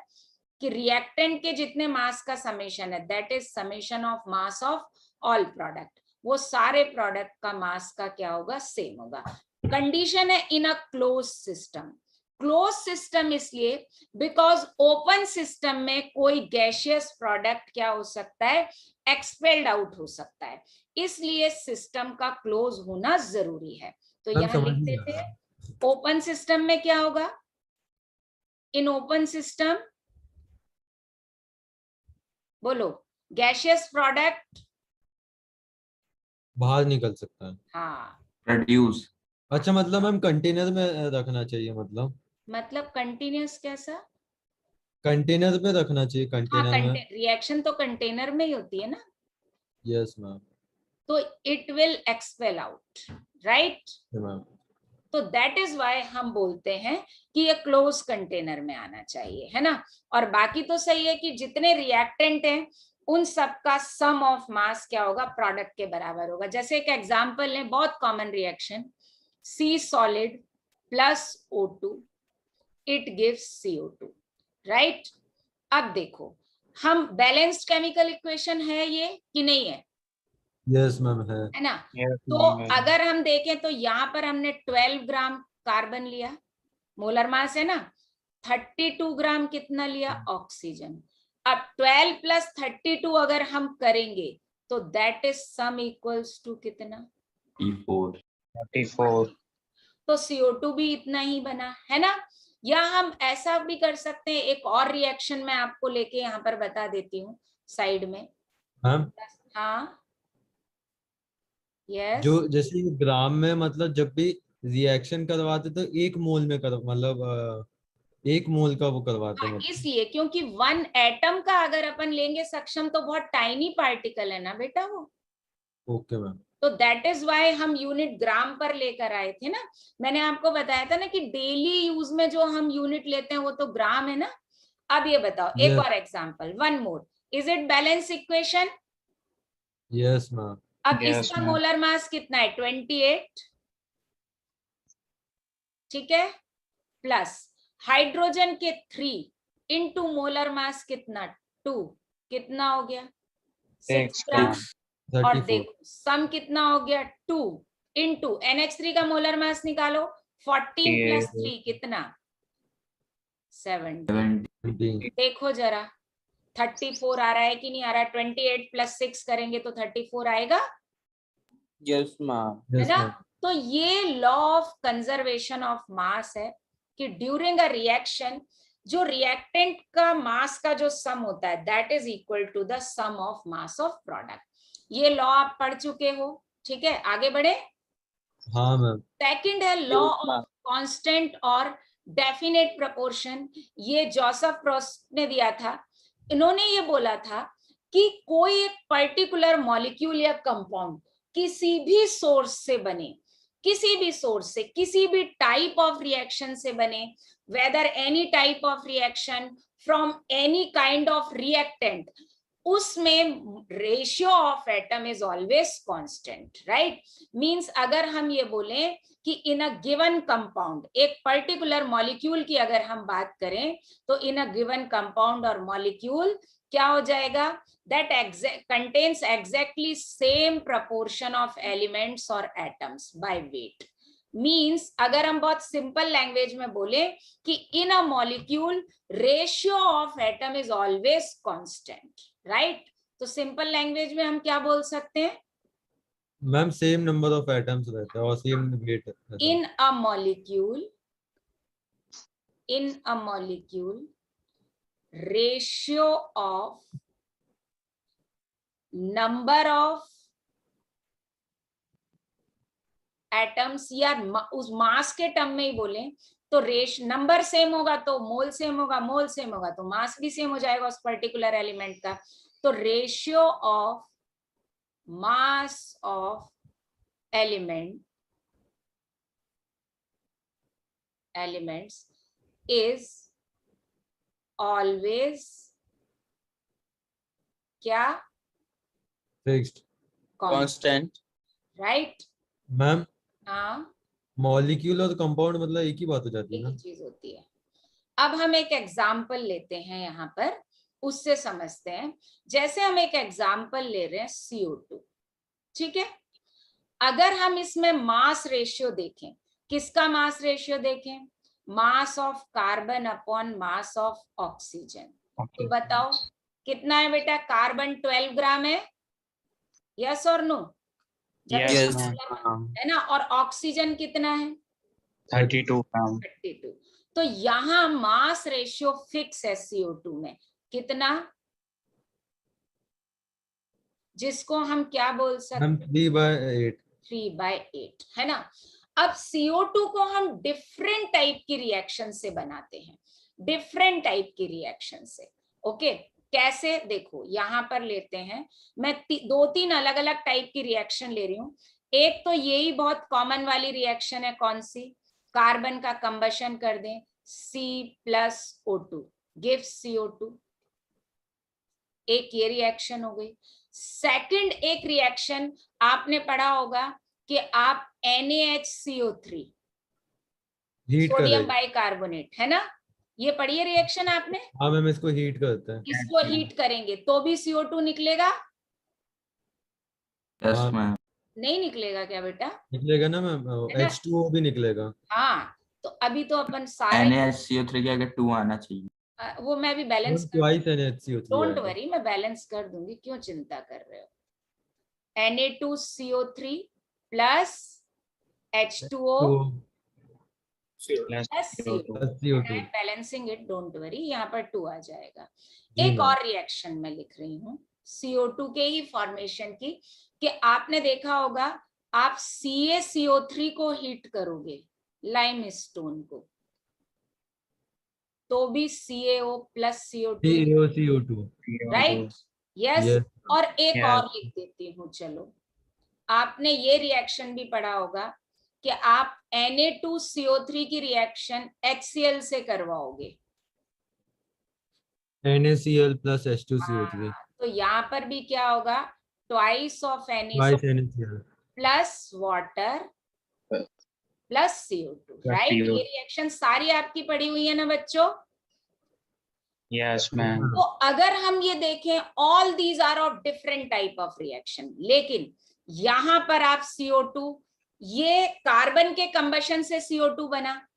कि रिएक्टेंट के जितने मास का समेशन है, that is summation of mass of all product. वो सारे प्रोडक्ट का मास का क्या होगा, सेम होगा। कंडीशन है in a close system. Close system इसलिए बिकॉज ओपन सिस्टम में कोई गैसियस प्रोडक्ट क्या हो सकता है, एक्सपेल्ड आउट हो सकता है, इसलिए सिस्टम का क्लोज होना जरूरी है। तो मैम यहां समझ लिख नहीं आ देते रहा। हैं ओपन सिस्टम में क्या होगा, इन ओपन सिस्टम बोलो, गैसियस प्रोडक्ट बाहर निकल सकता है। हाँ, प्रोड्यूस। अच्छा, मतलब मैम कंटेनर में रखना चाहिए, मतलब कंटिन्यूस कैसा? कंटेनर पे रखना चाहिए, हाँ, कंटेनर में। रिएक्शन तो कंटेनर में ही होती है ना, यस मैम। तो it will expel out, right. Ma'am तो दैट इज वाई हम बोलते हैं कि ये क्लोज कंटेनर में आना चाहिए, है ना। और बाकी तो सही है कि जितने रिएक्टेंट हैं उन सबका सम ऑफ मास क्या होगा, प्रोडक्ट के बराबर होगा। जैसे एक एग्जांपल लें, बहुत common reaction, C solid plus O2 it gives CO2, right. अब देखो, हम बैलेंस्ड केमिकल इक्वेशन है ये कि नहीं है, यस मैम है। है ना। Yes, तो ma'am, है। अगर हम देखें तो यहाँ पर हमने 12 ग्राम कार्बन लिया, मोलर मास है ना, 32 ग्राम कितना लिया, ऑक्सीजन। अब 12 प्लस 32 अगर हम करेंगे तो that is sum equals to कितना, E4। 34। तो CO2 भी इतना ही बना, है ना। या हम ऐसा भी कर सकते हैं, एक और रिएक्शन मैं आपको लेके यहाँ पर बता देती हूँ साइड में। मैम हाँ यस, जो जैसे ग्राम में, मतलब जब भी रिएक्शन करवाते तो एक मोल में एक मोल का वो करवाते हैं, मतलब। इसलिए क्योंकि 1 एटम का अगर अपन लेंगे सक्षम तो बहुत टाइनी पार्टिकल है ना बेटा वो, ओके मैम। तो दैट इज वाई हम यूनिट ग्राम पर लेकर आए थे ना। मैंने आपको बताया था ना कि डेली यूज में जो हम यूनिट लेते हैं वो तो ग्राम है ना। अब ये बताओ एक Yes. और example, 1 more, is it balance equation? Yes ma'am. अब Yes, इसका ma'am. मोलर मास कितना है, 28, ठीक है, प्लस हाइड्रोजन के 3 इंटू मोलर मास कितना, 2, कितना हो गया, 6 6 ग्राम। ग्राम। और 34। देखो सम कितना हो गया, 2 इंटू NH3 का मोलर मास निकालो, 14 प्लस 3 कितना, 70। देखो जरा 34 आ रहा है कि नहीं आ रहा है, 28 प्लस 6 करेंगे तो 34 आएगा, Yes, ma'am. है Yes, ना? ma'am. तो ये law of conservation of mass है कि ड्यूरिंग अ रिएक्शन जो रिएक्टेंट का मास का जो सम होता है that is equal to the sum of mass of product. ये लॉ आप पढ़ चुके हो, ठीक है? आगे बढ़े। हाँ मैम। सेकंड है law Yes, of ma'am. Constant और डेफिनेट प्रोपोर्शन। ये जोसेफ प्रोस्ट ने दिया था। इन्होंने ये बोला था कि कोई एक पर्टिकुलर मॉलिक्यूल या कंपाउंड किसी भी सोर्स से बने, किसी भी सोर्स से, किसी भी टाइप ऑफ रिएक्शन से बने, whether any type of reaction from any kind of reactant, उसमें ratio of atom is always constant, right? Means अगर हम ये बोलें कि इन अ गिवन कंपाउंड, एक पर्टिकुलर मॉलिक्यूल की अगर हम बात करें तो इन अ गिवन कंपाउंड और मॉलिक्यूल क्या हो जाएगा, that contains exactly same proportion of elements or atoms by weight। means अगर हम बहुत सिंपल लैंग्वेज में बोले कि in a molecule ratio of atom is always constant, right? तो सिंपल लैंग्वेज में हम क्या बोल सकते हैं? Ma'am same number of atoms रहता है और सेम वेट रहता है। in a molecule ratio of number of atoms या उस मास के टर्म में ही बोले तो नंबर सेम होगा तो मोल सेम होगा, मोल सेम होगा तो मास भी सेम हो जाएगा उस पर्टिकुलर एलिमेंट का। तो ratio of mass of elements is always क्या? फिक्स्ड। Constant. राइट? मैम हाँ, मॉलिक्यूल और कंपाउंड मतलब एक ही बात हो जाती है एक ना? ही चीज होती है। अब हम एक एग्जाम्पल लेते हैं यहाँ पर, उससे समझते हैं। जैसे हम एक एग्जाम्पल ले रहे हैं CO2, ठीक है? अगर हम इसमें मास रेशियो देखें, किसका मास रेशियो देखें? Mass of carbon upon mass of oxygen. तो बताओ कितना है बेटा? कार्बन 12 ग्राम है, यस और नो? Yes, Yes. ma'am. है ना? और ऑक्सीजन कितना है? 32 ma'am. 32। तो यहां मास रेशियो फिक्स है CO2 में, कितना? जिसको हम क्या बोल सकते मैम हैं? 3/8। 3/8, है ना? अब CO2 को हम डिफरेंट टाइप की रिएक्शन से बनाते हैं, डिफरेंट टाइप की रिएक्शन से। ओके, कैसे? देखो यहां पर लेते हैं, मैं 2-3 अलग अलग टाइप की रिएक्शन ले रही हूं। एक तो यही बहुत कॉमन वाली रिएक्शन है, कौन सी? कार्बन का कंबशन कर दें, C+O2 गिव्स CO2, एक ये रिएक्शन हो गई। सेकंड एक रिएक्शन आपने पढ़ा होगा कि आप NaHCO3 हीट सोडियम करेगा। बाइकार्बोनेट, है ना? ये पढ़ी है रिएक्शन आपने? हाँ मैम इसको हीट करते हैं। इसको हीट करेंगे तो भी CO2 निकलेगा? यस हाँ। मैम। नहीं निकलेगा क्या बेटा? निकलेगा ना मैम, है ना? H2O भी निकलेगा। हाँ, तो अभी तो अपन सारे NaCO3 के आगे 2 आना चाहिए। वो मैं भी बैलेंस कर, ट्वाइस NaCO3 डोंट आएगा। वरी, मैं बैलेंस कर दूंगी, क्यों चिंता कर रहे हो? Na2CO3 plus H2O Plus plus CO2, CO2। Balancing it, don't worry, यहाँ पर 2 आ जाएगा। जी एक मैम। और रिएक्शन मैं लिख रही हूँ CO2 के ही फॉर्मेशन की, कि आपने देखा होगा आप CaCO3 को हीट करोगे, लाइमस्टोन को, तो भी CaO plus CO2, CaCO2। Right? Yes. Yes. और एक Yes. और लिख देती हूँ, चलो, आपने ये रिएक्शन भी पढ़ा होगा कि आप Na2CO3 की रिएक्शन HCl से करवाओगे, NaCl प्लस H2CO3। तो यहाँ पर भी क्या होगा? Twice of twice NaCl। Plus water plus CO2, right? CO2. ये रिएक्शन सारी आपकी पढ़ी हुई है ना बच्चों? Yes, ma'am. तो अगर हम ये देखें, all these are of different type of reaction, लेकिन यहां पर आप CO2, ये कार्बन के कंबशन से CO2 बना,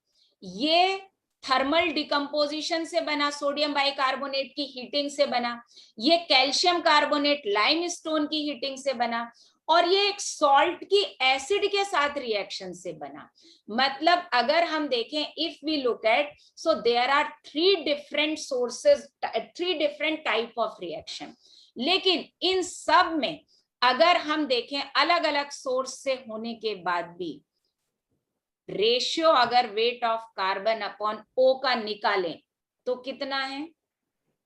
ये थर्मल डिकम्पोजिशन से बना, सोडियम बाइकार्बोनेट की हीटिंग से बना, ये कैल्शियम कार्बोनेट लाइमस्टोन की हीटिंग से बना, और ये एक सॉल्ट की एसिड के साथ रिएक्शन से बना। मतलब अगर हम देखें, if we look at, so there are 3 different sources, 3 different type of reaction, लेकिन इन सब में अगर हम देखें अलग अलग सोर्स से होने के बाद भी रेशियो अगर weight of carbon upon O का निकालें तो कितना है?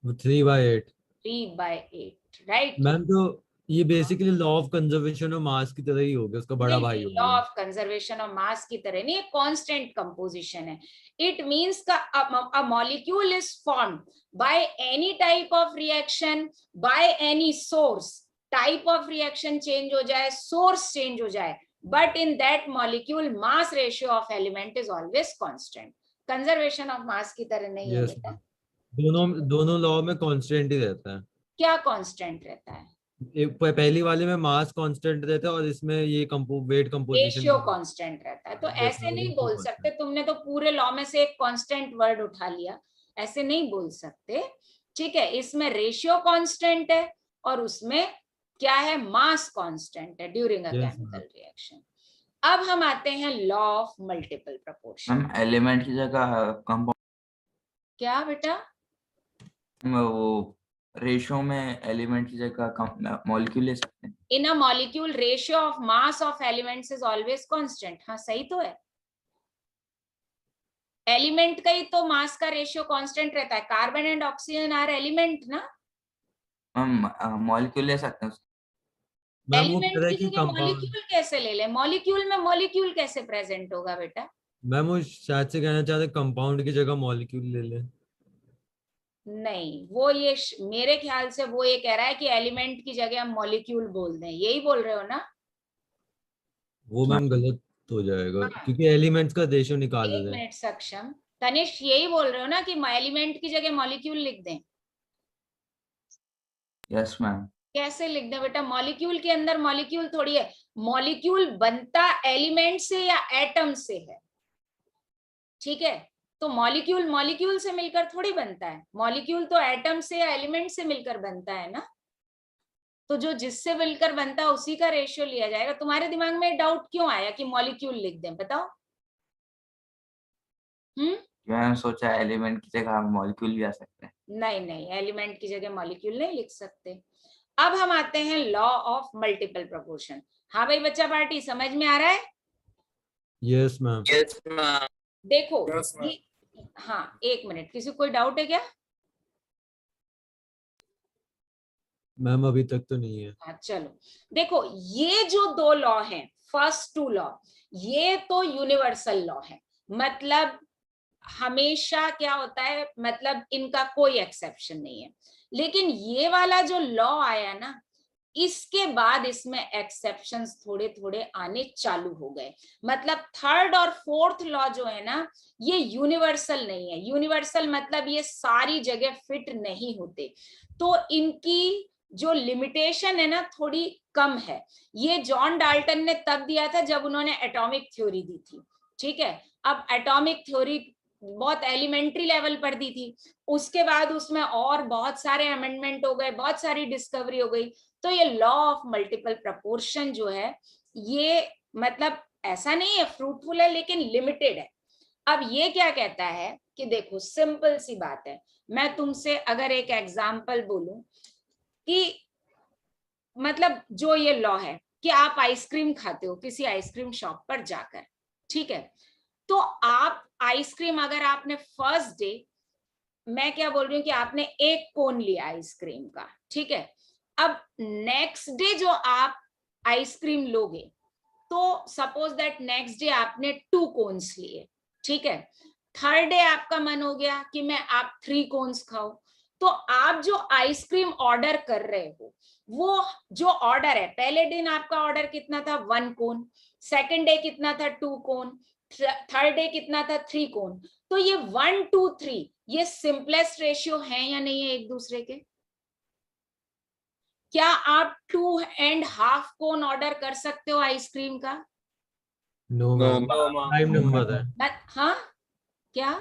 3/8। 3/8, राइट। मैम तो ये basically law of conservation of मास की तरह ही हो गया, उसका बड़ा भाई हो लॉ गया। ऑफ कंजर्वेशन ऑफ मास की तरह नहीं, कांस्टेंट कंपोजिशन है। इट मींस का a molecule is formed by any type of reaction, by any source. Type of reaction change हो जाए, सोर्स चेंज हो जाए, but in that molecule mass ratio of element is always constant. Conservation of मास की तरह नहीं है yes बेटा। Ma'am, दोनों लॉ में कांस्टेंट ही रहता है। क्या कांस्टेंट रहता है? पहली वाले में मास कांस्टेंट रहता है और इसमें ये वेट कंपोजिशन रेशियो कांस्टेंट रहता है। तो ऐसे नहीं बोल सकते, तुमने तो पूरे लॉ में से एक कांस्टेंट वर्ड उठा लिया, ऐसे नहीं बोल सकते। ठीक है, इसमें रेशियो कांस्टेंट है और उसमें क्या है, मास कांस्टेंट है ड्यूरिंग अ केमिकल रिएक्शन। अब हम आते हैं law of multiple proportion. Ma'am element की जगह कंपाउंड, क्या बेटा? वो रेशो में एलिमेंट की जगह मॉलिक्यूल ले सकते हैं। In a molecule ratio of mass of elements is always constant. हाँ सही तो है, एलिमेंट का ही तो मास का रेशियो कांस्टेंट रहता है। Carbon and oxygen are element ना। मैम मॉलिक्यूल ले सकते हैं उसका। मैम वो कह एलिमेंट रहा है की कि जगह मॉलिक्यूल कैसे ले ले? मॉलिक्यूल में मॉलिक्यूल कैसे प्रेजेंट होगा बेटा? मैम वो शायद से कहना चाहते कंपाउंड की जगह मॉलिक्यूल ले ले। नहीं, वो ये मेरे ख्याल से वो ये कह रहा है कि एलिमेंट की जगह हम मॉलिक्यूल बोल दें, यही बोल रहे हो ना? वो मैम गलत हो जाएगा क्योंकि एलिमेंट्स का रेशियो निकाल एक दें। मिनट सक्षम, तनिष्क यही बोल रहे हो ना कि एलिमेंट की जगह मॉलिक्यूल लिख दें? Yes ma'am. कैसे लिख दें बेटा? मॉलिक्यूल के अंदर मॉलिक्यूल थोड़ी है, मॉलिक्यूल बनता एलिमेंट से या एटम से है। ठीक है, तो मॉलिक्यूल मॉलिक्यूल से मिलकर थोड़ी बनता है, मॉलिक्यूल तो एटम से या एलिमेंट से मिलकर बनता है ना। तो जो जिससे मिलकर बनता है उसी का रेशियो लिया जाएगा। तुम्हारे दिमाग में डाउट क्यों आया कि मॉलिक्यूल लिख दें, बताओ? मैंने सोचा एलिमेंट की जगह हम मॉलिक्यूल भी आ सकते हैं। नहीं नहीं, एलिमेंट की जगह मॉलिक्यूल नहीं लिख सकते। अब हम आते हैं लॉ ऑफ मल्टीपल प्रोपोर्शन। हाँ भाई बच्चा पार्टी, समझ में आ रहा है? Yes ma'am. Yes, ma'am. देखो Yes, ma'am. हाँ एक मिनट, किसी को कोई डाउट है क्या? मैम अभी तक तो नहीं है। हाँ चलो, देखो ये जो 2 लॉ हैं, फर्स्ट 2 लॉ, ये तो यूनिवर्सल लॉ है। मतलब हमेशा क्या होता है, मतलब इनका कोई एक्सेप्शन नहीं है। लेकिन ये वाला जो लॉ आया ना, इसके बाद इसमें एक्सेप्शंस थोड़े थोड़े आने चालू हो गए। मतलब 3rd और 4th लॉ जो है ना, ये यूनिवर्सल नहीं है। यूनिवर्सल मतलब ये सारी जगह फिट नहीं होते, तो इनकी जो लिमिटेशन है ना थोड़ी कम है। ये जॉन डाल्टन ने तब दिया था जब उन्होंने एटॉमिक थ्योरी दी थी। ठीक है, अब एटॉमिक थ्योरी बहुत एलिमेंट्री लेवल पर दी थी, उसके बाद उसमें और बहुत सारे अमेंडमेंट हो गए, बहुत सारी डिस्कवरी हो गई। तो ये लॉ ऑफ मल्टीपल प्रोपोर्शन जो है, ये मतलब ऐसा नहीं है फ्रूटफुल है, लेकिन लिमिटेड है। अब ये क्या कहता है कि देखो सिंपल सी बात है, मैं तुमसे अगर एक एग्जांपल बोलूं कि मतलब जो ये लॉ है कि आप आइसक्रीम खाते हो किसी आइसक्रीम शॉप पर जाकर, ठीक है, तो आप आइसक्रीम अगर आपने फर्स्ट डे, मैं क्या बोल रही हूँ कि आपने 1 कोन लिया आइसक्रीम का, ठीक है, अब नेक्स्ट डे जो आप आइसक्रीम लोगे, तो सपोज दैट नेक्स्ट डे आपने 2 कोन्स लिए, ठीक है, 3rd डे आपका मन हो गया कि मैं आप 3 कोन्स खाओ, तो आप जो आइसक्रीम ऑर्डर कर रहे हो, वो जो ऑर्डर है, पहले दिन आपका ऑर्डर कितना था 1 कोन, सेकंड डे कितना था 2 कोन, 3rd डे कितना था 3 कोन। तो ये 1 2 3 ये सिंपलेस्ट रेशियो है या नहीं है एक दूसरे के? क्या आप 2.5 कोन ऑर्डर कर सकते हो आइसक्रीम का? No No, ma'am, ma'am. Prime number है। हाँ क्या?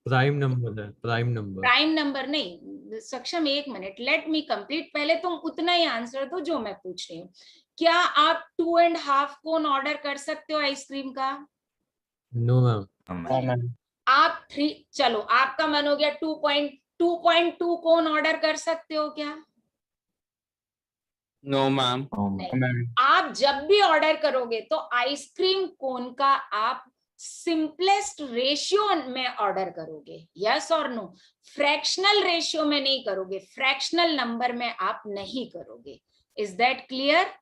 प्राइम नंबर है, प्राइम नंबर। प्राइम नंबर नहीं। सक्षम एक मिनट, लेट मी कंप्लीट, पहले तुम उतना ही आंसर दो जो मैं पूछ रही हूँ। क्या आप 2.5 कोन ऑर्डर कर सकते हो आइसक्रीम का? No ma'am. No, ma'am. आप 3, चलो आपका मन हो गया 2.2 कोन ऑर्डर कर सकते हो क्या? No, ma'am. नहीं। No, ma'am. आप जब भी ऑर्डर करोगे तो आइसक्रीम कोन का आप सिंपलेस्ट रेशियो में ऑर्डर करोगे, यस और नो? फ्रैक्शनल रेशियो में नहीं करोगे, फ्रैक्शनल नंबर में आप नहीं करोगे। Is that clear?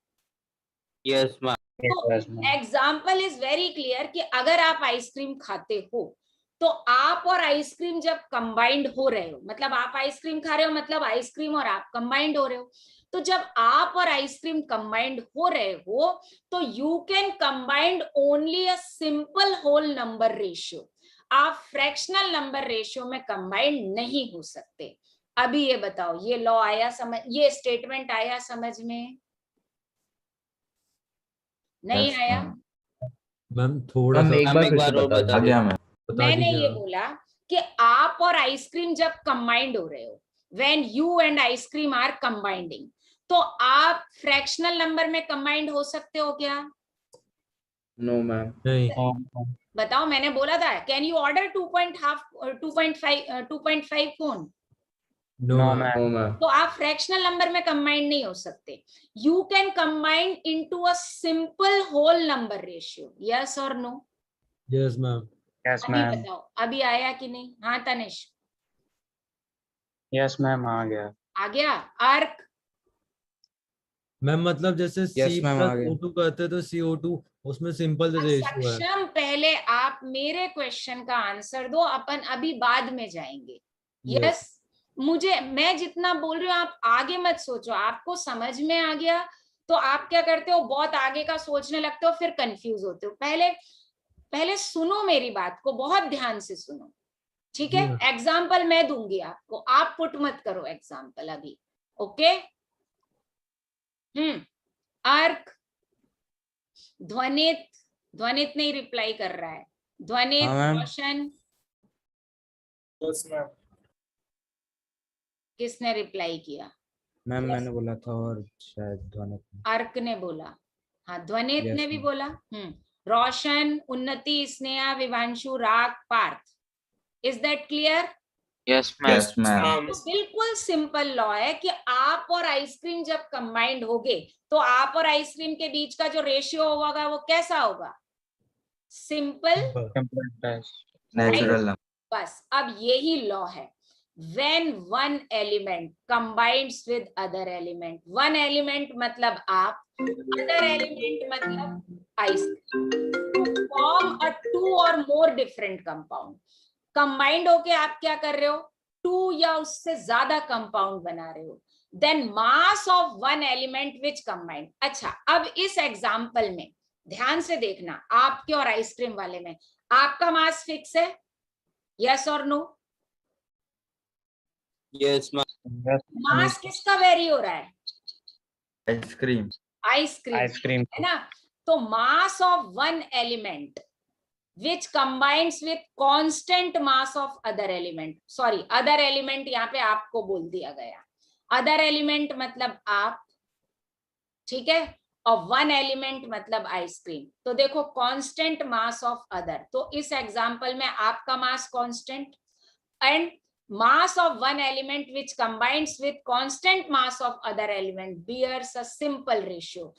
Yes, ma'am. Yes, ma'am. Example is very clear कि अगर आप आइसक्रीम खाते हो तो आप और आइसक्रीम जब कंबाइंड हो रहे हो, मतलब आप आइसक्रीम खा रहे हो, मतलब आइसक्रीम और आप कंबाइंड हो रहे हो, तो जब आप और आइसक्रीम कंबाइंड हो रहे हो तो you can combined only a simple whole number ratio. आप फ्रैक्शनल नंबर रेशियो में कंबाइंड नहीं हो सकते। अभी ये बताओ, ये लॉ आया समझ, ये स्टेटमेंट आया समझ में? नहीं Yes, आया? ma'am. मैम थोड़ा मैम सा एक मैम, बार एक फिर बार से और बता बता दीजिए। मैं बता मैंने दीजिए ये मैम। बोला कि आप और आइसक्रीम जब कंबाइंड हो रहे हो, when you and ice cream are combining, तो आप फ्रैक्शनल नंबर में कंबाइंड हो सकते हो क्या? No, ma'am. नहीं। No, ma'am. बताओ, मैंने बोला था can you order 2.5 cone? No No, ma'am. ma'am. No, ma'am. तो आप फ्रैक्शनल नंबर में कंबाइंड नहीं हो सकते। You can combined into a simple whole number ratio, yes और नो? Yes ma'am. Yes, अभी ma'am. बताओ, अभी आया कि नहीं? हाँ तनिष, Yes, ma'am. आ गया. आ गया? अर्क, मैम मतलब जैसे Yes, C ma'am, प्लस आ गया। O2 करते तो CO2 उसमें सिंपल रेशियो है। सक्षम, पहले आप मेरे क्वेश्चन का आंसर दो, अपन अभी बाद में जाएंगे। यस, मैं जितना बोल रही हूँ आप आगे मत सोचो। आपको समझ में आ गया तो आप क्या करते हो, बहुत आगे का सोचने लगते हो, फिर कंफ्यूज होते हो। पहले सुनो मेरी बात को, बहुत ध्यान से सुनो, ठीक है? एग्जाम्पल मैं दूंगी आपको, आप पुट मत करो एग्जाम्पल अभी, ओके? अर्क, ध्वनित नहीं रिप्लाई कर रहा है। ध्वनित, हाँ, मैम। रोशन, Yes, ma'am. किसने रिप्लाई किया? Ma'am Yes. मैंने बोला था और शायद ध्वनित ने। अर्क ने बोला, हाँ ध्वनित Yes, ने भी ma'am. बोला। रोशन, उन्नति, Sneha, Vivanshu, Raag, Parth. Is that clear? Yes ma'am. Yes, ma'am. Ma'am. तो बिल्कुल सिंपल लॉ है कि आप और आइसक्रीम जब कंबाइंड होगे तो आप और आइसक्रीम के बीच का जो रेशियो होगा वो कैसा होगा? Simple, Simple test. Natural number. बस अब यही लॉ है। When one element combines with other element, one element मतलब आप, other element मतलब ice cream, to form a two or more different compound. Combined होके आप क्या कर रहे हो? 2 या उससे ज्यादा कंपाउंड बना रहे हो। Then mass of one element which combined. अच्छा, अब इस एग्जाम्पल में ध्यान से देखना, आपके और आइसक्रीम वाले में आपका मास फिक्स है, यस और नो? Yes, ma'am. Yes, मास किसका वेरी हो रहा है? Ice cream. Ice cream, ice cream. है ना? तो mass of one element which combines with constant mass of other element, sorry other element यहाँ पे आपको बोल दिया गया, other element मतलब आप, ठीक है? और वन एलिमेंट मतलब आइसक्रीम। तो देखो कांस्टेंट मास ऑफ अदर, तो इस एग्जांपल में आपका mass constant and mass of one element which combines with constant mass of other element bears a simple ratio.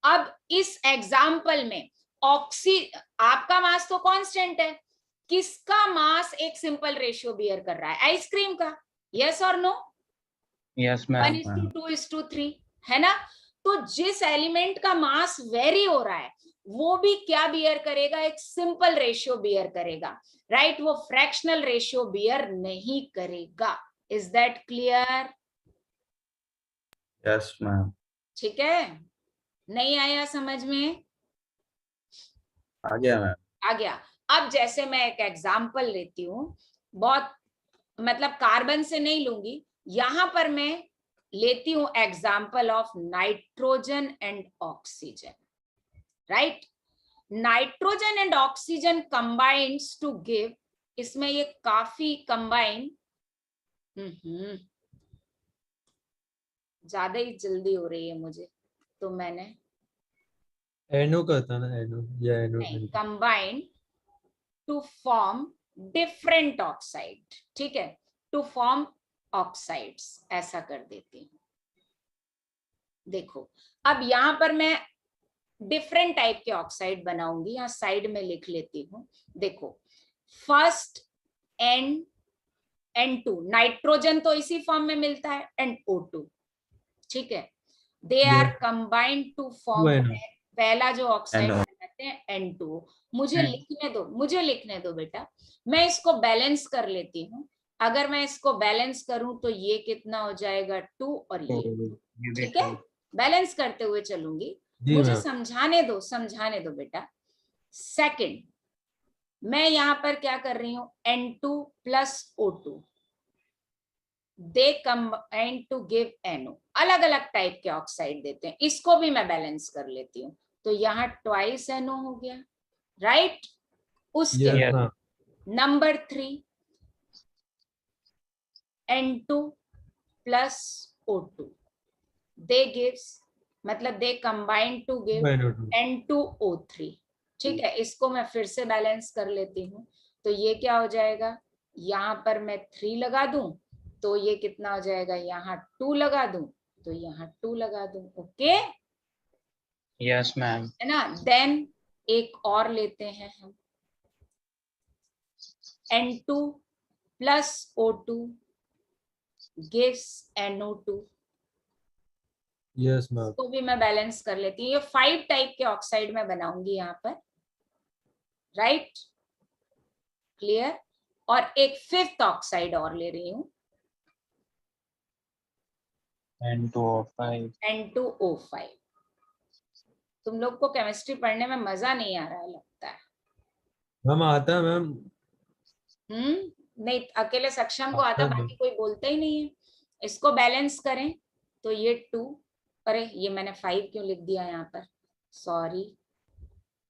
अब इस एग्जाम्पल में आपका मास तो कांस्टेंट है, किसका मास एक सिंपल रेशियो बियर कर रहा है? आइसक्रीम का, यस और नो? Yes, ma'am. 1:2:3, है ना? तो जिस एलिमेंट का मास वेरी हो रहा है वो भी क्या बियर करेगा? एक सिंपल रेशियो बियर करेगा, राइट? वो फ्रैक्शनल रेशियो बियर नहीं करेगा। Is that clear? Yes, ma'am. ठीक है? नहीं आया समझ में? आ गया मैम। आ गया। अब जैसे मैं एक एग्जाम्पल लेती हूँ, बहुत मतलब कार्बन से नहीं लूंगी, यहां पर मैं लेती हूं example of nitrogen and oxygen, right? Nitrogen and oxygen combines to give, इसमें ये काफी कंबाइन, ज्यादा ही जल्दी हो रही है मुझे, तो मैंने एनो करता ना, एनो या एनो नहीं, combined to form different oxide, ठीक है, टू फॉर्म ऑक्साइड्स, ऐसा कर देती हूँ। देखो अब यहां पर मैं डिफरेंट टाइप के ऑक्साइड बनाऊंगी, यहाँ साइड में लिख लेती हूँ। देखो फर्स्ट N2, नाइट्रोजन तो इसी फॉर्म में मिलता है, एंड O2, ठीक है, they are combined to form पहला जो ऑक्साइड बनाते हैं N2। मुझे लिखने दो बेटा, मैं इसको बैलेंस कर लेती हूँ। अगर मैं इसको बैलेंस करूं तो ये कितना हो जाएगा 2 और ये 2, ठीक है, बैलेंस करते हुए चलूंगी। मुझे समझाने दो बेटा। सेकंड, मैं यहां पर क्या कर रही हूं, N2 plus O2, they combine to give NO। अलग अलग टाइप के ऑक्साइड देते हैं, इसको भी मैं बैलेंस कर लेती हूँ, तो यहाँ ट्वाइस NO हो गया, राइट। उसके नंबर 3 N2 प्लस O2, दे गिव्स, मतलब दे कंबाइन टू गिव N2O3, ठीक है। इसको मैं फिर से बैलेंस कर लेती हूँ, तो ये क्या हो जाएगा, यहाँ पर मैं 3 लगा दूं तो ये कितना हो जाएगा, यहाँ 2 लगा दूं तो यहाँ 2 लगा दूं, ओके, यस मैम। है ना। देन एक और लेते हैं हम, N2 plus O2 gives NO2, yes ma'am, तो भी मैं बैलेंस कर लेती हूँ। ये 5 टाइप के ऑक्साइड मैं बनाऊंगी यहाँ पर, राइट, क्लियर। और एक 5th ऑक्साइड और ले रही हूँ, N2O5। तुम लोग को केमिस्ट्री पढ़ने में मजा नहीं आ रहा है लगता है। मैम आता है मैम, नहीं, अकेले सक्षम को आता, बाकी कोई बोलता ही नहीं है। इसको बैलेंस करें तो ये 2, अरे ये मैंने 5 क्यों लिख दिया यहाँ पर, सॉरी,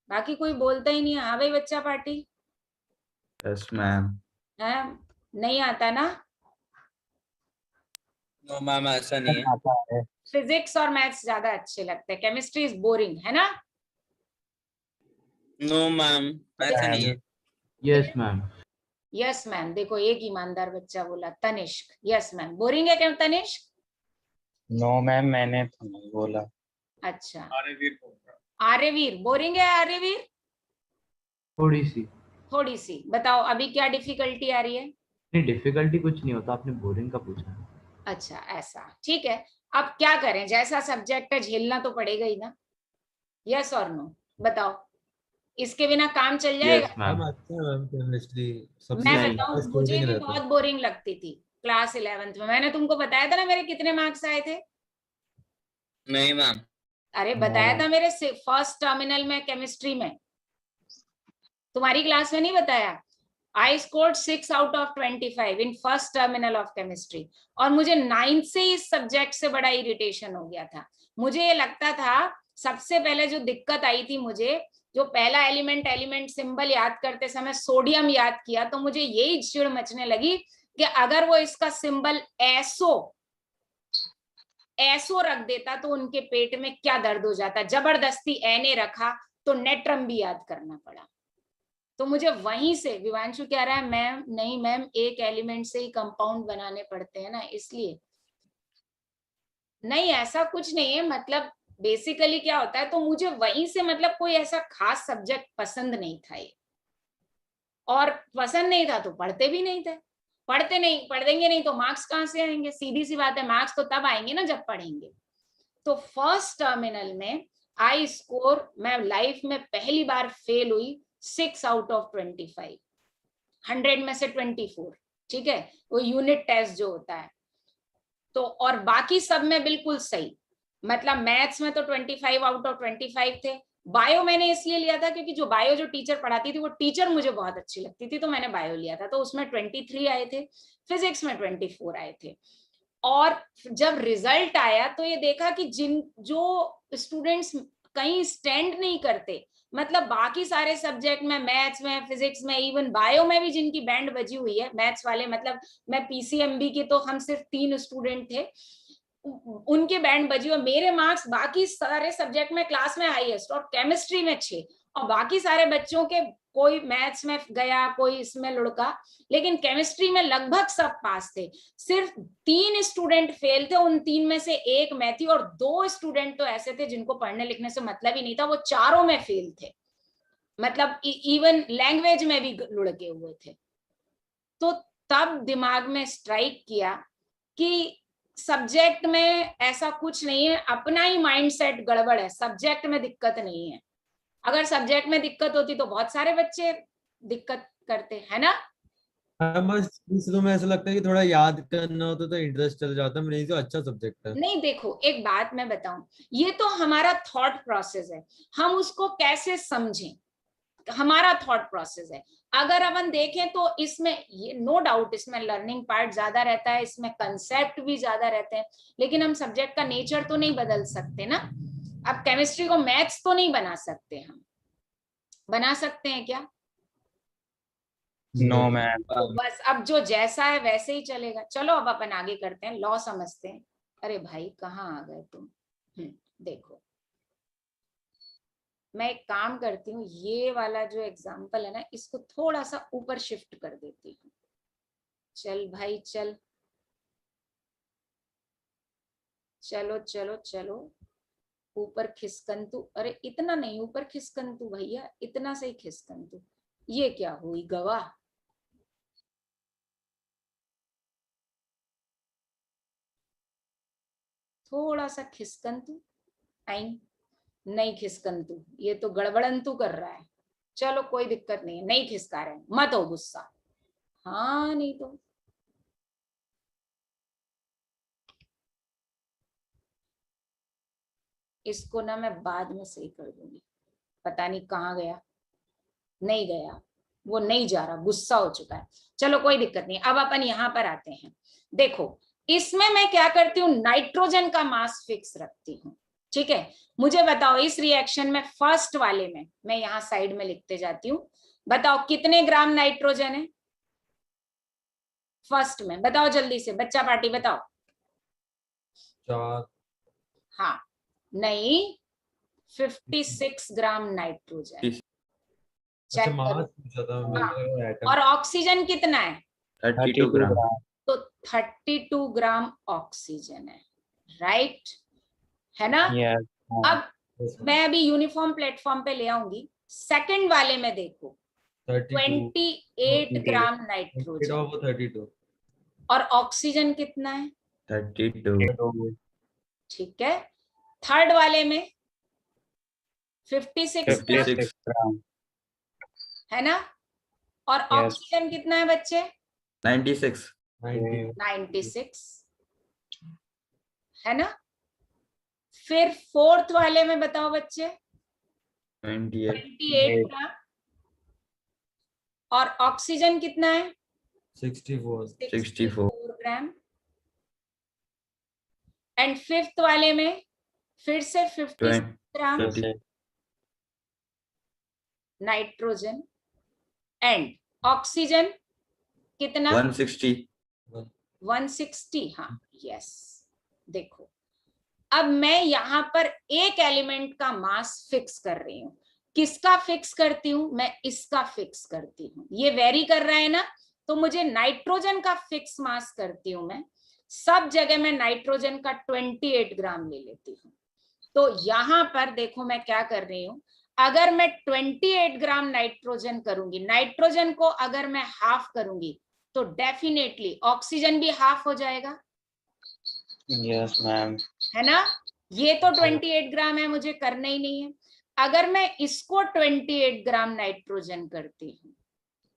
बाकी कोई बोलता ही नहीं है। हाँ भाई बच्चा पार्टी, यस मैम। है नहीं आता ना। नो मैम ऐसा नहीं है। आता है। फिजिक्स और मैथ्स ज्यादा अच्छे लगते हैं, केमिस्ट्री इज बोरिंग, है ना। नो मैम ऐसा नहीं है। Yes ma'am. यस मैम, देखो एक ईमानदार बच्चा बोला, तनिष्क, यस मैम। बोरिंग है क्या तनिष्क? नो मैम मैंने तो नहीं बोला। अच्छा, आर्यवीर बोल रहा। आर्यवीर, बोरिंग है आर्यवीर? थोड़ी सी बताओ, अभी क्या डिफिकल्टी आ रही है? नहीं, डिफिकल्टी कुछ नहीं होता, आपने बोरिंग का पूछा। अच्छा ऐसा, ठीक है। अब क्या करें, जैसा सब्जेक्ट है झेलना तो पड़ेगा ही ना, यस और नो, बताओ, इसके बिना काम चल जाएगा? Yes ma'am. अच्छा मैम, केमिस्ट्री सबसे मैं नहीं। बताऊं, मुझे भी बहुत बोरिंग लगती थी क्लास 11th में। मैंने तुमको बताया था ना मेरे कितने मार्क्स आए थे? नहीं मैम। अरे बताया था मेरे फर्स्ट टर्मिनल में केमिस्ट्री में, तुम्हारी क्लास में नहीं बताया? I scored 6 out of 25 in first terminal of chemistry। और मुझे 9th से इस सब्जेक्ट से बड़ा इरिटेशन हो गया था। मुझे ये लगता था, सबसे पहले जो दिक्कत आई थी मुझे, जो पहला एलिमेंट सिंबल याद करते समय सोडियम याद किया, तो मुझे यही चिड़ मचने लगी कि अगर वो इसका सिंबल एसो रख देता तो उनके पेट में क्या दर्द हो जाता। जबरदस्ती एने रखा तो नेट्रम भी याद करना पड़ा। तो मुझे वहीं से, विवांशु कह रहा है मैम नहीं मैम, एक एलिमेंट से ही कंपाउंड बनाने पड़ते हैं ना, इसलिए। नहीं ऐसा कुछ नहीं है, मतलब बेसिकली क्या होता है, तो मुझे वहीं से, मतलब कोई ऐसा खास सब्जेक्ट पसंद नहीं था ये, और पसंद नहीं था तो पढ़ते भी नहीं थे। पढ़ देंगे नहीं तो मार्क्स कहाँ से आएंगे? सीधी सी बात है, मार्क्स तो तब आएंगे ना जब पढ़ेंगे। तो फर्स्ट टर्मिनल में आई स्कोर, मैं लाइफ में पहली बार फेल हुई 6 out of 25, 100 में से 24, ठीक है, वो यूनिट टेस्ट जो होता है। तो और बाकी सब में बिल्कुल सही, मतलब मैथ्स में तो 25 out of 25 थे। बायो मैंने इसलिए लिया था क्योंकि जो बायो जो टीचर पढ़ाती थी वो टीचर मुझे बहुत अच्छी लगती थी, तो मैंने बायो लिया था, तो उसमें 23 आए थे, फिजिक्स में 24 आए थे। और जब रिजल्ट आया तो ये देखा कि जो स्टूडेंट्स कहीं स्टैंड नहीं करते, मतलब बाकी सारे सब्जेक्ट में, मैथ्स में, फिजिक्स में, इवन बायो में भी जिनकी बैंड बजी हुई है, मैथ्स वाले, मतलब मैं पीसीएमबी के तो हम सिर्फ 3 स्टूडेंट थे, उनके बैंड बजी और मेरे मार्क्स बाकी सारे सब्जेक्ट में क्लास में हाईएस्ट और केमिस्ट्री में 6 और बाकी सारे बच्चों के कोई मैथ्स में गया, कोई इसमें लुढ़का, लेकिन केमिस्ट्री में लगभग सब पास थे। सिर्फ 3 स्टूडेंट फेल थे, उन 3 में से एक मैं थी और 2 स्टूडेंट तो ऐसे थे जिनको पढ़ने लिखने से मतलब ही नहीं था, वो चारों में फेल थे, मतलब इवन लैंग्वेज में भी लुढ़के हुए थे। तो तब दिमाग में स्ट्राइक किया कि सब्जेक्ट में ऐसा कुछ नहीं है, अपना ही माइंडसेट गड़बड़ है, सब्जेक्ट में दिक्कत नहीं है। अगर सब्जेक्ट में दिक्कत होती तो बहुत सारे बच्चे दिक्कत करते, है ना? बस शुरू में ऐसा लगता है कि थोड़ा याद करना होता तो इंटरेस्ट चल जाता, नहीं तो अच्छा सब्जेक्ट है। नहीं, देखो एक बात मैं बताऊं, ये तो हमारा थॉट प्रोसेस है, हम उसको कैसे समझें, हमारा थॉट प्रोसेस है। अगर अपन देखें तो इसमें ये नो डाउट इसमें लर्निंग पार्ट ज्यादा रहता है, इसमें कंसेप्ट भी ज्यादा रहते हैं, लेकिन हम सब्जेक्ट का नेचर तो नहीं बदल सकते ना। अब केमिस्ट्री को मैथ्स तो नहीं बना सकते, हम बना सकते हैं क्या? No ma'am. तो बस अब जो जैसा है वैसे ही चलेगा। चलो अब अपन आगे करते हैं, लॉ समझते हैं। अरे भाई कहाँ आ गए तुम? देखो मैं एक काम करती हूँ, ये वाला जो एग्जाम्पल है ना, इसको थोड़ा सा ऊपर शिफ्ट कर देती हूँ। चल भाई चल, चलो चलो चलो ऊपर खिसकन तू। अरे इतना नहीं ऊपर खिसकन तू भैया, इतना से ही खिसकन तू। ये क्या हुई गवाह? थोड़ा सा खिसकन तू। आई नहीं खिसकन तू, ये तो गड़बड़न तू कर रहा है। चलो कोई दिक्कत नहीं है, नहीं खिसका रहे, मत हो गुस्सा। हाँ नहीं तो इसको ना मैं बाद में सही कर दूंगी। पता नहीं कहाँ गया, नहीं गया, वो नहीं जा रहा, गुस्सा हो चुका है। चलो कोई दिक्कत नहीं, अब अपन यहाँ पर आते हैं। देखो इसमें मैं क्या करती हूँ, नाइट्रोजन का मास फिक्स रखती हूँ। ठीक है, मुझे बताओ इस रिएक्शन में फर्स्ट वाले में, मैं यहाँ साइड में लिखते जाती हूँ, बताओ कितने ग्राम नाइट्रोजन है फर्स्ट में? बताओ जल्दी से, बच्चा पार्टी बताओ। 4। हाँ नहीं, 56 ग्राम नाइट्रोजन। अच्छा चेक मास करो। पूछा था हाँ। मैंने, एटम। और ऑक्सीजन कितना है? 32 ग्राम। तो 32 ग्राम ऑक्सीजन है, राइट, है ना? यस। अब मैं अभी यूनिफॉर्म प्लेटफॉर्म पे ले आऊंगी। सेकंड वाले में देखो 28 ग्राम नाइट्रोजन, 32। और ऑक्सीजन कितना है? 32। ठीक है। थर्ड वाले में 56 ग्राम 56। ग्राम। है ना? और ऑक्सीजन कितना है बच्चे? 96। 96, है ना? फिर फोर्थ वाले में बताओ बच्चे, 28। 28 ग्राम, और ऑक्सीजन कितना है? 64 ग्राम। एंड फिफ्थ वाले में फिर से 50 ग्राम नाइट्रोजन, एंड ऑक्सीजन कितना? 160। 160। हाँ यस। देखो अब मैं यहां पर एक एलिमेंट का मास फिक्स कर रही हूं। किसका फिक्स करती हूं? मैं इसका फिक्स करती हूं। ये वेरी कर रहा है ना, तो मुझे नाइट्रोजन का फिक्स मास करती हूं मैं। सब जगह मैं नाइट्रोजन का 28 ग्राम ले लेती हूं। तो यहां पर देखो मैं क्या कर रही हूं, अगर मैं 28 ग्राम नाइट्रोजन करूंगी, नाइट्रोजन को अगर मैं हाफ करूंगी तो डेफिनेटली ऑक्सीजन भी हाफ हो जाएगा, यस मैम। है ना? ये तो 28 ग्राम है, मुझे करना ही नहीं है। अगर मैं इसको 28 ग्राम नाइट्रोजन करती हूँ,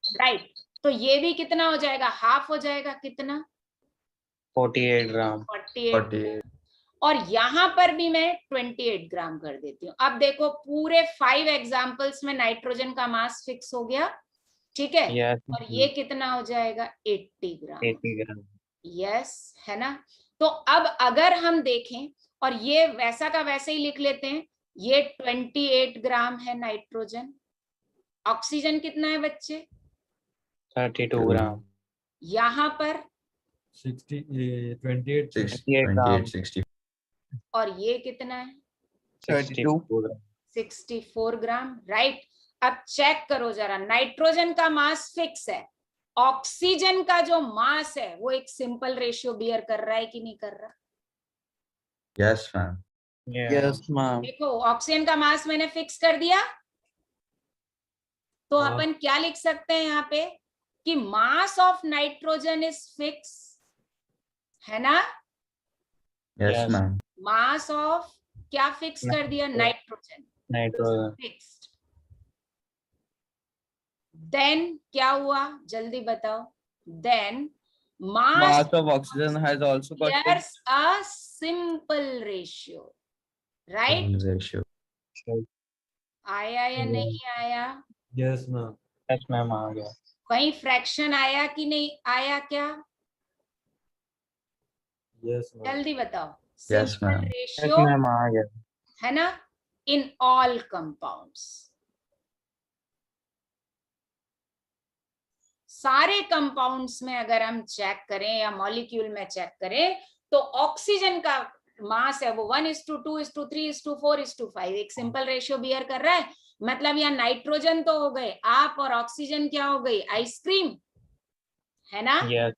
राइट, तो ये भी कितना हो जाएगा? हाफ हो जाएगा। कितना? 48 ग्राम। 48। और यहां पर भी मैं 28 ग्राम कर देती हूँ। अब देखो पूरे 5 एग्जाम्पल्स में नाइट्रोजन का मास फिक्स हो गया, ठीक है? यस। और ये कितना हो जाएगा? 80 ग्राम। 80 ग्राम। यस, है ना? तो अब अगर हम देखें, और ये वैसा का वैसे ही लिख लेते हैं, ये 28 ग्राम है नाइट्रोजन। ऑक्सीजन कितना है बच्चे? 32 ग्राम। यहां पर 60 28 28 60 और ये कितना है? 62 64 ग्राम, राइट। अब चेक करो जरा, नाइट्रोजन का मास फिक्स है, ऑक्सीजन का जो मास है वो एक सिंपल रेशियो बियर कर रहा है कि नहीं कर रहा? Yes ma'am Yes, ma'am. देखो ऑक्सीजन का मास मैंने फिक्स कर दिया, तो हाँ। अपन क्या लिख सकते हैं यहाँ पे कि mass of nitrogen is fix, है ना? Yes Yes. Ma'am mass of क्या फिक्स कर दिया? Nitrogen Nitrogen. फिक्स्ड। देन क्या हुआ, जल्दी बताओ? Then mass Mass of oxygen has also got fixed. bears a simple ratio, right? Ratio आया या नहीं आया? Yes ma'am Yes, ma'am. आ गया. कहीं फ्रैक्शन आया कि नहीं आया? क्या यस मैम जल्दी बताओ? Yes, simple ma'am. Yes, ratio ma'am. आ गया. है ना इन ऑल कंपाउंड्स। सारे कंपाउंड्स में अगर हम चेक करें या मॉलिक्यूल में चेक करें तो ऑक्सीजन का मास है वो 1:2:3:4:5 एक सिंपल रेशियो बियर कर रहा है। मतलब यहाँ नाइट्रोजन तो हो गए आप और ऑक्सीजन क्या हो गई? आइसक्रीम, है ना? Yes.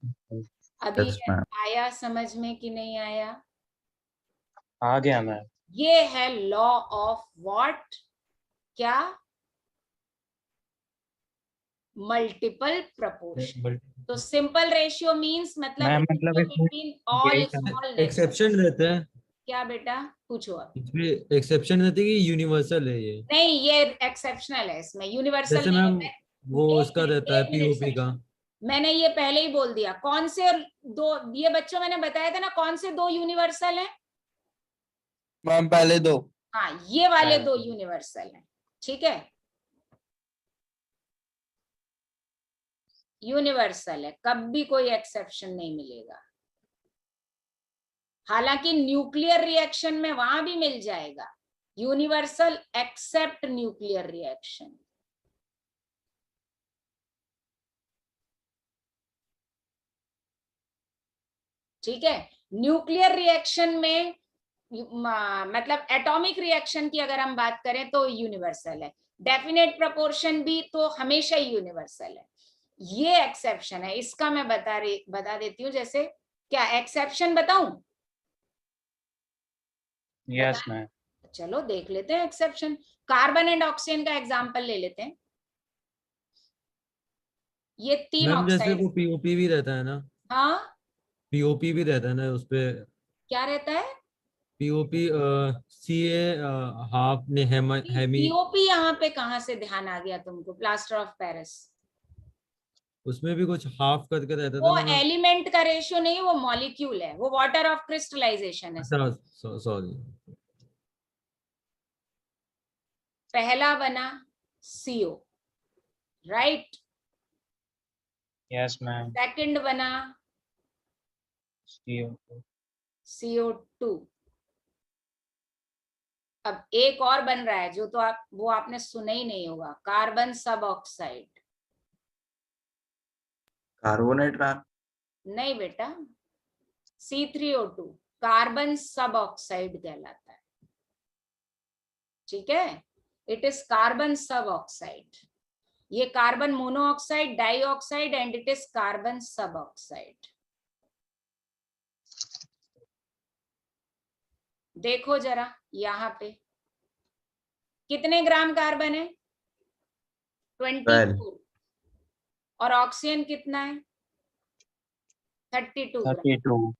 अभी यस मैम आया समझ में कि नहीं आया? आ गया मैम. ये है लॉ ऑफ व्हाट? क्या? Multiple proportion. तो सिंपल रेशियो मींस मैम, मतलब मतलब इसमें बिटवीन ऑल यही स्मॉल एक्सेप्शन रहते हैं क्या बेटा? पूछो अब। इसमें, एक्सेप्शन रहती है कि यूनिवर्सल है ये, नहीं, ये एक्सेप्शनल है, इसमें यूनिवर्सल जैसे नहीं मैम है। वो एक उसका मिनट, रहता है एक मिनट पीओपी का। मैंने ये पहले ही बोल दिया। कौन से दो, ये बच्चों मैंने बताया था ना, कौन से दो यूनिवर्सल हैं? मैम पहले दो. हाँ, ये वाले दो यूनिवर्सल हैं, ठीक है? यूनिवर्सल है, कभी कोई एक्सेप्शन नहीं मिलेगा। हालांकि न्यूक्लियर रिएक्शन में वहां भी मिल जाएगा, यूनिवर्सल एक्सेप्ट न्यूक्लियर रिएक्शन। ठीक है, न्यूक्लियर रिएक्शन में मतलब एटॉमिक रिएक्शन की अगर हम बात करें तो यूनिवर्सल है, डेफिनेट प्रोपोर्शन भी तो हमेशा ही यूनिवर्सल है। ये एक्सेप्शन है, इसका मैं बता देती हूँ। जैसे क्या एक्सेप्शन बताऊं? Yes, ma'am. चलो देख लेते हैं एक्सेप्शन। कार्बन एंड ऑक्सीजन का एग्जांपल ले लेते हैं। ये तीन मैम जैसे ऑक्साइड, वो पीओपी भी रहता है ना, हाँ पीओपी भी रहता है ना उसपे, क्या रहता है? पीओपी सीए हाफ ने हेमी, पीओपी यहाँ पे कहाँ से ध्यान आ गया तुमको? प्लास्टर ऑफ पेरिस, उसमें भी कुछ हाफ करके रहता था वो ना मैम। एलिमेंट का रेशियो नहीं, वो मॉलिक्यूल है, वो वाटर ऑफ क्रिस्टलाइजेशन है। अच्छा सॉरी। पहला बना CO, right? Yes, ma'am. Second बना CO2. CO2। अब एक और बन रहा है जो तो वो आपने सुना ही नहीं होगा, कार्बन सब ऑक्साइड। कार्बोनेट मैम नहीं बेटा, C3O2 कार्बन सब ऑक्साइड कहलाता है, ठीक है? इट इज कार्बन सब ऑक्साइड। ये carbon monoxide, dioxide and it is carbon सब ऑक्साइड। देखो जरा यहाँ पे कितने ग्राम कार्बन है? 24। और ऑक्सीजन कितना है? 32 ग्राम, 32.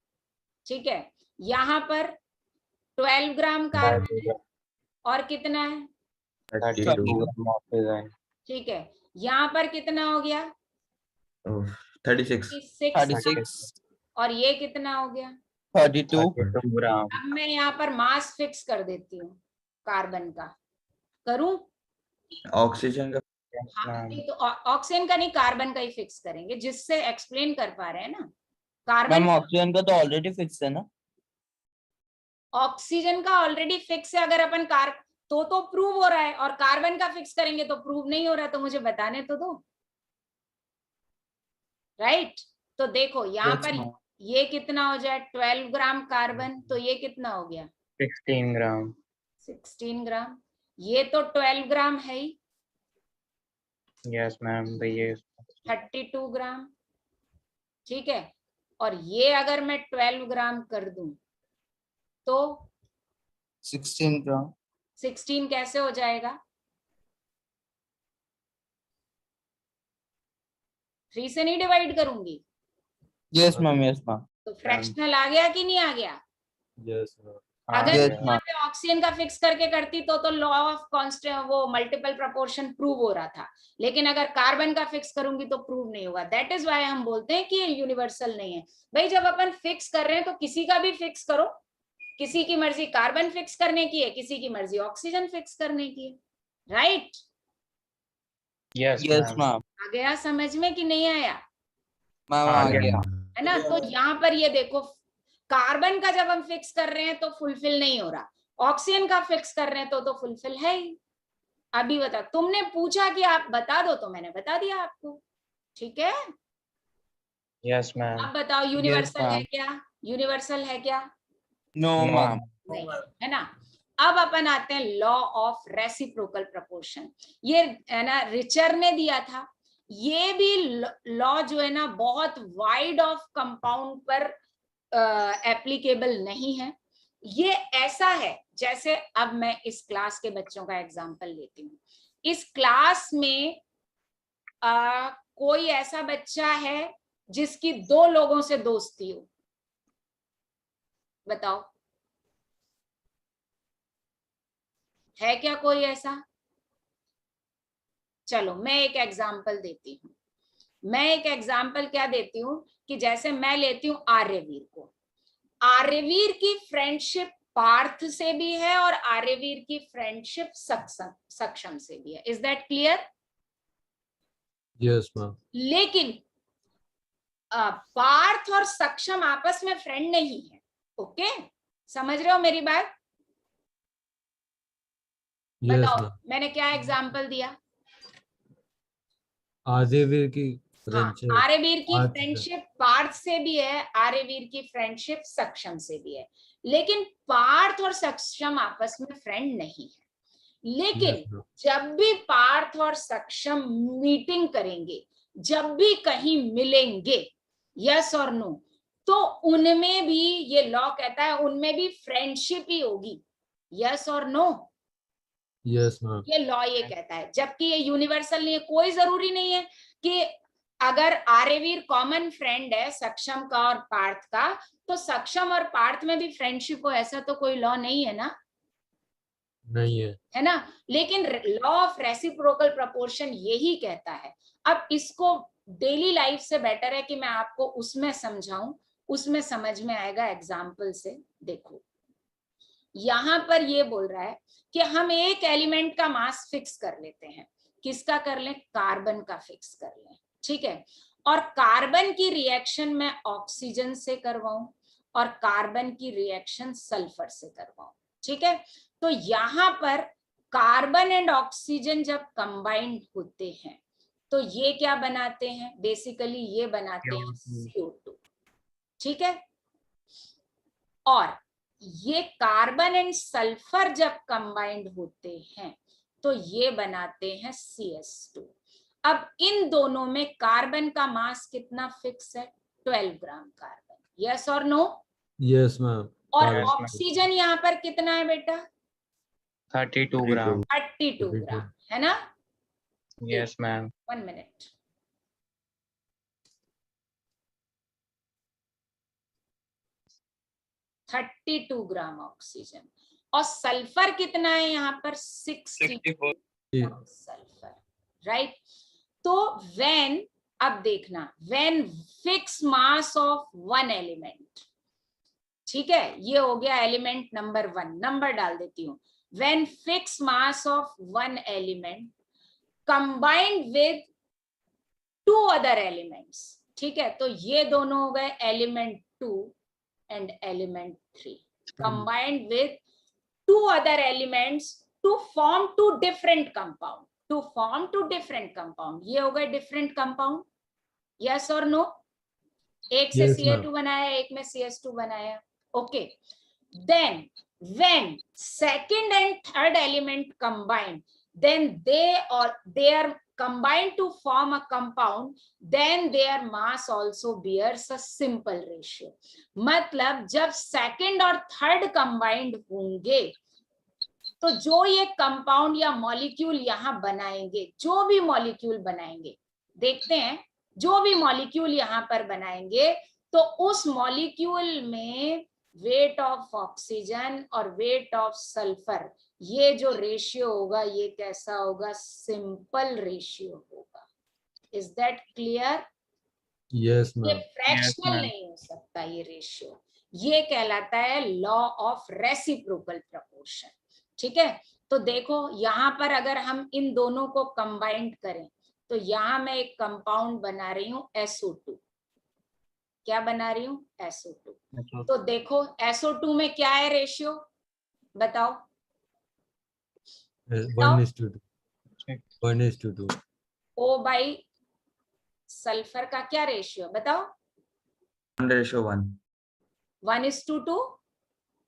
ठीक है? यहाँ पर 12 ग्राम कार्बन है और कितना है? 32 gram oxygen. ठीक है, यहाँ पर कितना हो गया? 36 6। 36. और ये कितना हो गया? 32. 32 gram. अब मैं यहाँ पर मास फिक्स कर देती हूँ कार्बन का, करूं? ऑक्सीजन का Yes, हाँ, ma'am. नहीं तो ऑक्सीजन का नहीं, कार्बन का ही फिक्स करेंगे, जिससे एक्सप्लेन कर पा रहे हैं ना। मैम कार्बन, ऑक्सीजन का तो ऑलरेडी फिक्स है ना. ऑक्सीजन का ऑलरेडी फिक्स है। अगर अपन तो प्रूव हो रहा है, और कार्बन का फिक्स करेंगे तो प्रूव नहीं हो रहा, तो मुझे बताने तो दो, राइट? तो देखो यहाँ Yes, पर ma'am. ये कितना हो जाए 12 ग्राम कार्बन, तो ये कितना हो गया 16 ग्राम 16 ग्राम। ये तो 12 ग्राम है ही, यस मैम भैया 32 ग्राम। ठीक है, और ये अगर मैं 12 ग्राम कर दूं तो 16 ग्राम 16 कैसे हो जाएगा? 3 से नहीं डिवाइड करूंगी यस मैम यस मैम तो फ्रैक्शनल आ गया कि नहीं आ गया? यस मैम अगर Yes, यहाँ पे ऑक्सीजन का फिक्स करके करती तो लॉ ऑफ कांस्टेंट वो मल्टीपल प्रोपोर्शन प्रूव हो रहा था, लेकिन अगर कार्बन का फिक्स करूंगी तो प्रूव नहीं होगा। दैट इज व्हाई हम बोलते हैं कि ये यूनिवर्सल नहीं है। भाई जब अपन फिक्स कर रहे हैं तो किसी का भी फिक्स करो, किसी की मर्जी कार्बन फिक्स करने की है, किसी की मर्जी ऑक्सीजन फिक्स करने की है, right? Yes yes ma'am ma'am आ गया समझ में कि नहीं आया? मैम आ आ गया। गया है ना? तो यहाँ पर ये देखो, कार्बन का जब हम फिक्स कर रहे हैं तो फुलफिल नहीं हो रहा, ऑक्सीजन का फिक्स कर रहे हैं तो फुलफिल है ही। अभी बता, तुमने पूछा कि आप बता दो तो मैंने बता दिया आपको, ठीक है? यस मैम अब बताओ यूनिवर्सल है ma'am. क्या? यूनिवर्सल है क्या? नो मैम नहीं है ना। अब अपन आते हैं लॉ ऑफ रेसिप्रोकल प्रोपोर्शन। ये है ना रिचर ने दिया था। ये भी लॉ जो है ना बहुत वाइड ऑफ कंपाउंड पर एप्लीकेबल नहीं है। ये ऐसा है जैसे, अब मैं इस क्लास के बच्चों का एग्जांपल लेती हूँ। इस क्लास में कोई ऐसा बच्चा है जिसकी 2 लोगों से दोस्ती हो, बताओ है क्या कोई ऐसा? चलो मैं एक एग्जांपल देती हूँ। मैं एक एग्जांपल क्या देती हूँ कि जैसे मैं लेती हूँ आर्यवीर को। आर्यवीर की फ्रेंडशिप पार्थ से भी है और आर्यवीर की फ्रेंडशिप सक्षम से भी है। Is that clear? Yes ma'am लेकिन पार्थ और सक्षम आपस में फ्रेंड नहीं है। ओके, समझ रहे हो मेरी बात? यस बताओ मैम मैंने क्या एग्जांपल दिया? आर्यवीर की हाँ, फ्रेंडशिप आर्यवीर की पार्थ से। फ्रेंडशिप पार्थ से भी है, आर्यवीर की फ्रेंडशिप सक्षम से भी है, लेकिन पार्थ और सक्षम आपस में फ्रेंड नहीं है। लेकिन Yes, ma'am. जब भी पार्थ और सक्षम मीटिंग करेंगे, जब भी कहीं मिलेंगे, यस और नो, तो उनमें भी ये लॉ कहता है उनमें भी फ्रेंडशिप ही होगी। यस और नो? यस मैम ये लॉ ये कहता है, जबकि ये यूनिवर्सल नहीं है। कोई जरूरी नहीं है कि अगर आर्यवीर कॉमन फ्रेंड है सक्षम का और पार्थ का, तो सक्षम और पार्थ में भी फ्रेंडशिप हो, ऐसा तो कोई लॉ नहीं है ना, नहीं है। है ना? लेकिन लॉ ऑफ रेसिप्रोकल प्रोपोर्शन यही कहता है। अब इसको डेली लाइफ से बेटर है कि मैं आपको उसमें समझाऊं, उसमें समझ में आएगा एग्जाम्पल से। देखो यहां पर ये बोल रहा है कि हम एक एलिमेंट का मास फिक्स कर लेते हैं। किसका कर लें? कार्बन का फिक्स कर लें, ठीक है? और कार्बन की रिएक्शन मैं ऑक्सीजन से करवाऊं और कार्बन की रिएक्शन सल्फर से करवाऊं, ठीक है? तो यहां पर कार्बन एंड ऑक्सीजन जब कंबाइंड होते हैं तो ये क्या बनाते हैं? बेसिकली ये बनाते हैं CO2, ठीक है? और ये कार्बन एंड सल्फर जब कंबाइंड होते हैं तो ये बनाते हैं CS2। अब इन दोनों में कार्बन का मास कितना फिक्स है? 12 ग्राम कार्बन। यस और नो? यस मैम और Yes, ma'am. ऑक्सीजन यहाँ पर कितना है बेटा? 32 ग्राम 32 ग्राम, है ना? Yes ma'am 1 minute. Thirty 32 gram oxygen. और सल्फर कितना है यहाँ पर? 64 ग्राम सल्फर, राइट? तो व्हेन, अब देखना, when fix mass of one element, ठीक है, ये हो गया एलिमेंट नंबर 1, नंबर डाल देती हूँ। When fix mass of one element combined with 2 other elements, ठीक है? तो ये दोनों हो गए element 2 and element 3 combined with 2 other elements to form 2 different compound, to form 2 different compound। ये हो गए different compound, yes or no? एक से Yes, Ca2 बनाया, एक में CS2 बनाया. Okay, then when second and third element combine, then they are combined to form a compound, then their mass also bears a simple ratio. मतलब जब second और third combined होंगे तो जो ये कंपाउंड या मॉलिक्यूल यहाँ बनाएंगे, जो भी मॉलिक्यूल बनाएंगे, देखते हैं, जो भी मॉलिक्यूल यहाँ पर बनाएंगे तो उस मॉलिक्यूल में वेट ऑफ ऑक्सीजन और वेट ऑफ सल्फर, ये जो रेशियो होगा ये कैसा होगा? सिंपल रेशियो होगा. Is that clear? yes, ये ma'am. Fractional ma'am. नहीं हो सकता ये रेशियो. ये कहलाता है लॉ ऑफ रेसिप्रोकल प्रपोर्शन. ठीक है, तो देखो यहाँ पर अगर हम इन दोनों को कंबाइंड करें तो यहाँ मैं एक कंपाउंड बना रही हूँ SO2. क्या बना रही हूँ? SO2. तो देखो SO2 में क्या है रेशियो, बताओ. 1:2. 1:2. O बाई सल्फर का क्या रेशियो बताओ? 1:1. 1:2.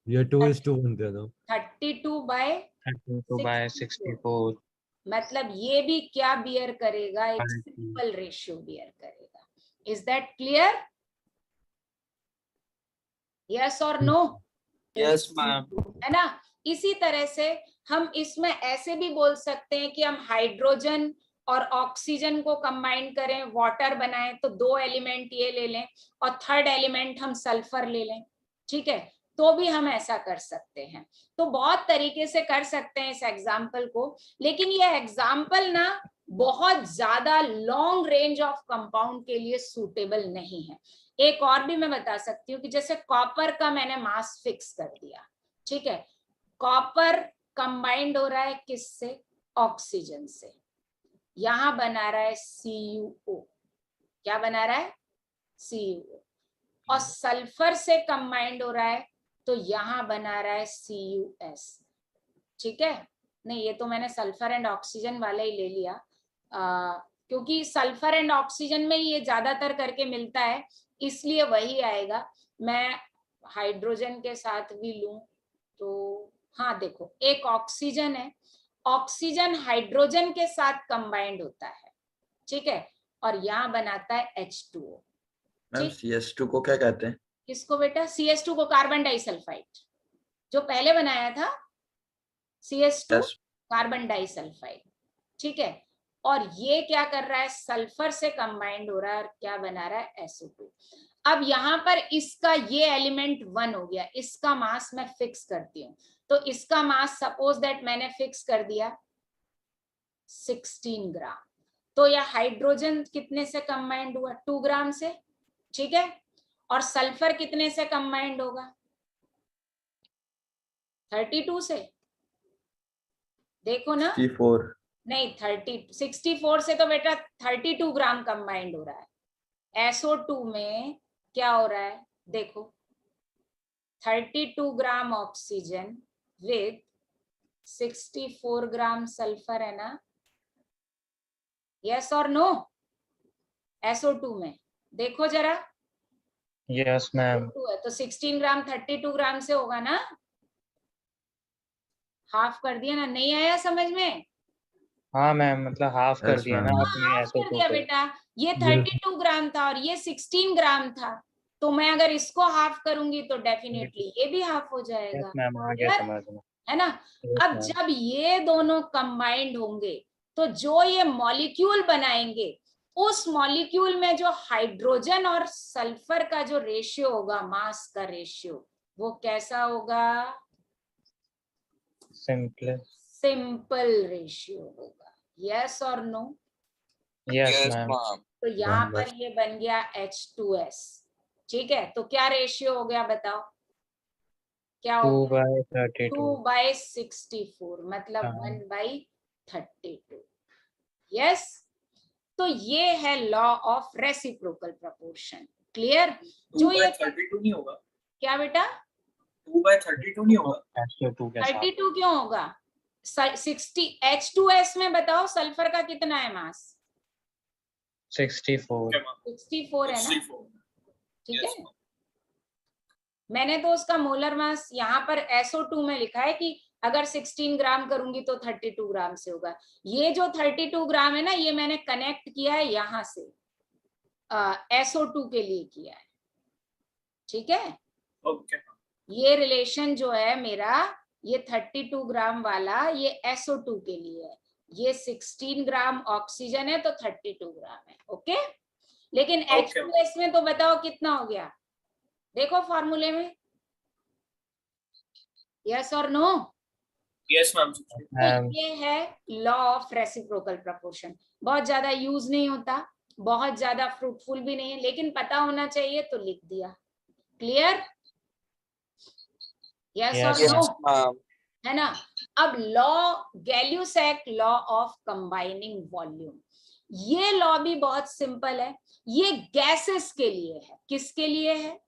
ये 2:1 दे दो. 32 बाय 32 by 64. मतलब ये भी क्या बियर करेगा? एक 30. सिंपल रेशियो बियर करेगा. Is that clear? यस और नो? Yes, ma'am. है ना. इसी तरह से हम इसमें ऐसे भी बोल सकते हैं कि हम हाइड्रोजन और ऑक्सीजन को कंबाइन करें, वाटर बनाएं, तो 2 एलिमेंट ये ले लें और थर्ड एलिमेंट हम सल्फर ले लें. ठीक है, तो भी हम ऐसा कर सकते हैं. तो बहुत तरीके से कर सकते हैं इस एग्जाम्पल को, लेकिन ये एग्जाम्पल ना बहुत ज्यादा लॉन्ग रेंज ऑफ कंपाउंड के लिए सूटेबल नहीं है. एक और भी मैं बता सकती हूँ कि जैसे कॉपर का मैंने मास फिक्स कर दिया. ठीक है, कॉपर कंबाइंड हो रहा है किससे? ऑक्सीजन से. यहां बना रहा है CuO. क्या बना रहा है? CuO. और सल्फर से कंबाइंड हो रहा है तो यहां बना रहा है CuS. ठीक है, नहीं ये तो मैंने सल्फर एंड ऑक्सीजन वाला ही ले लिया, क्योंकि सल्फर एंड ऑक्सीजन में ये ज्यादातर करके मिलता है, इसलिए वही आएगा. मैं हाइड्रोजन के साथ भी लूं तो हाँ देखो, एक ऑक्सीजन है, ऑक्सीजन हाइड्रोजन के साथ कंबाइंड होता है. ठीक है, और यहाँ बनाता है H2O. मैम CS2 को क्या कहते हैं? किसको बेटा? CS2 को कार्बन डाइसल्फाइड. जो पहले बनाया था CS2 Yes. Carbon disulphide. ठीक है, और ये क्या कर रहा है? सल्फर से कंबाइंड हो रहा है और क्या बना रहा है? SO2. अब यहाँ पर इसका ये एलिमेंट 1 हो गया, इसका मास मैं फिक्स करती हूँ. तो इसका मास सपोज दैट मैंने फिक्स कर दिया 16 ग्राम. तो यह हाइड्रोजन कितने से कंबाइंड हुआ? 2 ग्राम से. ठीक है, और सल्फर कितने से कंबाइंड होगा? 32 से. देखो ना, 64. नहीं 64 से तो बेटा 32 ग्राम कंबाइंड हो रहा है. SO2 में क्या हो रहा है? देखो 32 gram oxygen with 64 gram sulphur है ना. यस और नो? SO2 में देखो जरा. Yes, ma'am. तो 16 ग्राम 32 ग्राम से होगा ना. हाफ कर दिया ना. नहीं आया समझ में? हाँ मैम, मतलब हाफ कर Yes, दिया ना ma'am. आपने हाफ ऐसे कर दिया तो बेटा. ये 32 ग्राम था और ये 16 ग्राम था, तो मैं अगर इसको हाफ करूंगी तो डेफिनेटली ये भी हाफ हो जाएगा. यस मैम, आ गया समझ में. है ना. Yes, अब ma'am. जब ये दोनों कंबाइंड होंगे तो जो ये मॉलिक्यूल बनाएंगे, उस मॉलिक्यूल में जो हाइड्रोजन और सल्फर का जो रेशियो होगा, मास का रेशियो, वो कैसा होगा? सिंपल रेशियो होगा. यस और no? Yes Yes, ma'am. ma'am. तो यहाँ One पर ये बन गया H2S. ठीक है, तो क्या रेशियो हो गया बताओ? क्या हो 2 गया? by 32. 2/64 मतलब हाँ. 1/32. यस. तो ये है law of reciprocal proportion. Clear? जो ये 2/32 नहीं होगा? क्या बेटा? 2/32 नहीं होगा? SO2 के साथ. 32 क्यों होगा? 60 H2S में बताओ सल्फर का कितना है मास? 64. 64 है ना. 64. ठीक Yes, है, मैंने तो उसका मोलर मास यहाँ पर SO2 में लिखा है कि अगर 16 ग्राम करूंगी तो 32 ग्राम से होगा। ये जो 32 ग्राम है ना, ये मैंने कनेक्ट किया है यहाँ से SO2 के लिए किया है, ठीक है। okay. ये रिलेशन जो है मेरा, ये 32 ग्राम वाला ये SO2 के लिए है, ये 16 ग्राम ऑक्सीजन है तो 32 ग्राम है, ओके। लेकिन H2S में तो बताओ कितना हो गया, देखो फॉर्मूले में, यस और नो। Yes, ma'am. तो ये है लॉ ऑफ रेसिप्रोकल प्रोपोर्शन। बहुत ज्यादा यूज नहीं होता, बहुत ज्यादा फ्रूटफुल भी नहीं है, लेकिन पता होना चाहिए तो लिख दिया। क्लियर? यस और Yes, नो, ma'am. है ना। अब law Gay Lussac law of combining volume, ये लॉ भी बहुत सिंपल है। ये गैसेस के लिए है, किसके लिए है?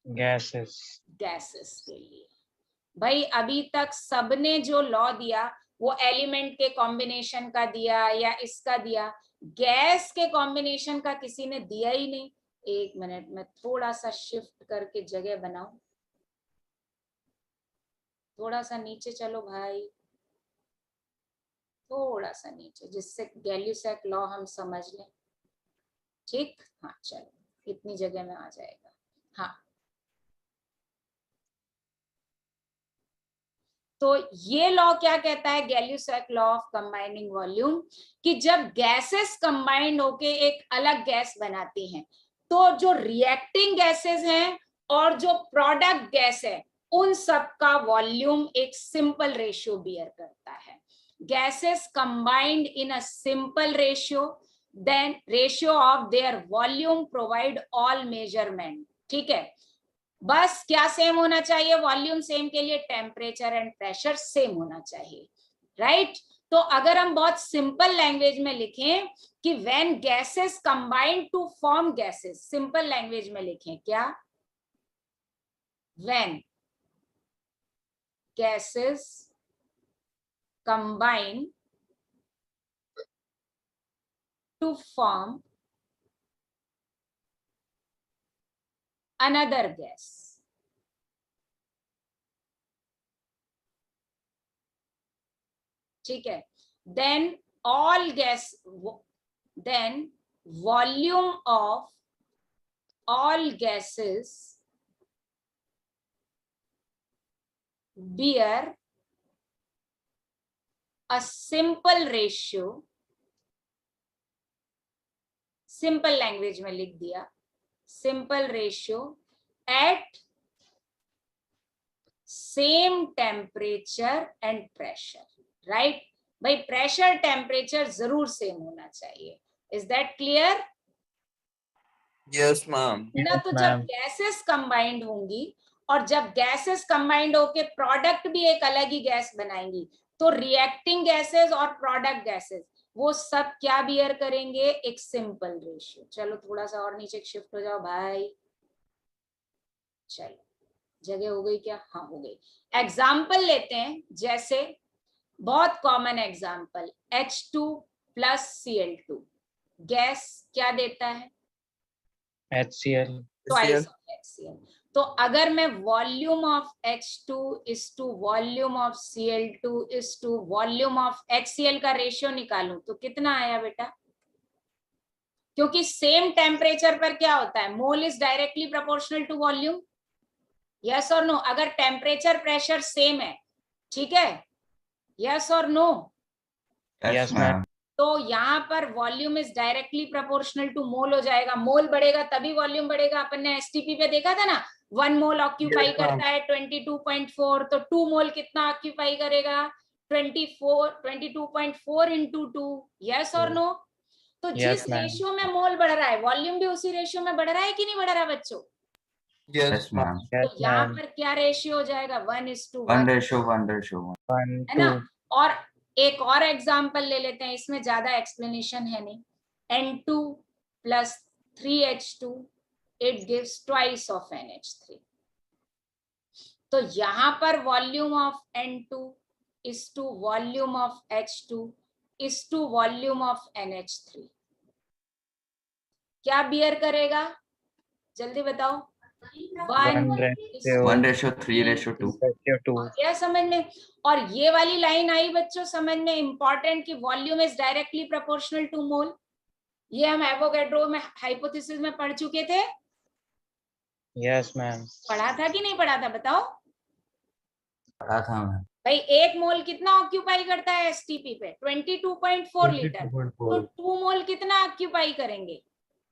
gases. गैसेस के लिए। भाई अभी तक सबने जो लॉ दिया वो एलिमेंट के कॉम्बिनेशन का दिया या इसका दिया, गैस के कॉम्बिनेशन का किसी ने दिया ही नहीं। एक मिनट में थोड़ा सा शिफ्ट करके जगह बनाऊं, थोड़ा सा नीचे चलो भाई, थोड़ा सा नीचे, जिससे गैल्यूसैक लॉ हम समझ लें। ठीक, हाँ चलो, इतनी जगह में आ जाएगा। हाँ, तो ये लॉ क्या कहता है, गैल्यूसैक लॉ ऑफ कंबाइनिंग वॉल्यूम, कि जब गैसेस कंबाइंड होके एक अलग गैस बनाती हैं, तो जो रिएक्टिंग गैसेस हैं और जो प्रोडक्ट गैस है, उन सब का वॉल्यूम एक सिंपल रेशियो बियर करता है। Gases combined in a simple ratio, then ratio of their volume provide all measurement. ठीक है, बस क्या सेम होना चाहिए, वॉल्यूम सेम के लिए टेम्परेचर एंड प्रेशर सेम होना चाहिए, राइट। तो अगर हम बहुत सिंपल लैंग्वेज में लिखें कि when gases combine to form gases, simple language में लिखें क्या, when gases combine to form another gas, ठीक है, then all gas, then volume of all gases bear a simple ratio, simple language में लिख दिया, simple ratio at same temperature and pressure, right. भाई pressure temperature जरूर same होना चाहिए, is that clear? Yes, ma'am. ना, तो जब गैसेस कंबाइंड होंगी और जब गैसेस कंबाइंड होके प्रोडक्ट भी एक अलग ही गैस बनाएंगी, तो रिएक्टिंग गैसेस और प्रोडक्ट गैसेस वो सब क्या बियर करेंगे, एक सिंपल रेशियो। चलो थोड़ा सा और नीचे शिफ्ट हो जाओ भाई, चलो जगह हो गई क्या? हाँ हो गई। एग्जाम्पल लेते हैं, जैसे बहुत common example, H2 plus Cl2 gas क्या देता है, HCl. Twice of HCl। तो अगर मैं volume of H2 is to volume of Cl2 is to volume of HCl का रेशियो निकालूं तो कितना आया बेटा? क्योंकि सेम टेम्परेचर पर क्या होता है, mole is directly proportional to volume, yes और नो। अगर टेम्परेचर प्रेशर सेम है, ठीक है, यस और नो? Yes, ma'am. तो यहाँ पर volume is directly proportional to mole हो जाएगा, मोल बढ़ेगा तभी वॉल्यूम बढ़ेगा। अपन ने एसटीपी पे देखा था ना, 1 मोल ऑक्यूपाई करता है 22.4, तो 2 मोल कितना ऑक्यूपाई करेगा, 22.4 इंटू 2, यस और नो? तो जिस रेशियो में मोल बढ़ रहा है, वॉल्यूम भी उसी रेशियो में बढ़ रहा है कि नहीं बढ़ रहा है बच्चों? Yes, ma'am. तो यहाँ पर क्या रेशियो हो जाएगा, 1:1, 1:1. है ना। और एक और एग्जांपल ले लेते हैं, इसमें ज्यादा एक्सप्लेनेशन है नहीं। N2 plus 3H2 it gives twice of NH3। तो यहाँ पर volume of N2 is to volume of H2 is to volume of NH3 क्या बियर करेगा, जल्दी बताओ। 1:3:2 2. क्या समझ में? और ये वाली लाइन आई बच्चों समझ में, इंपॉर्टेंट, कि volume is directly proportional to mole. ये हम एवोगैड्रो में हाइपोथेसिस में पढ़ चुके थे। Yes, ma'am. पढ़ा था कि नहीं पढ़ा था बताओ पढ़ा था मैं। भाई। एक मोल कितना ऑक्यूपाई करता है एसटीपी पे? 22.4 लीटर। तो 2 मोल कितना ऑक्यूपाई करेंगे?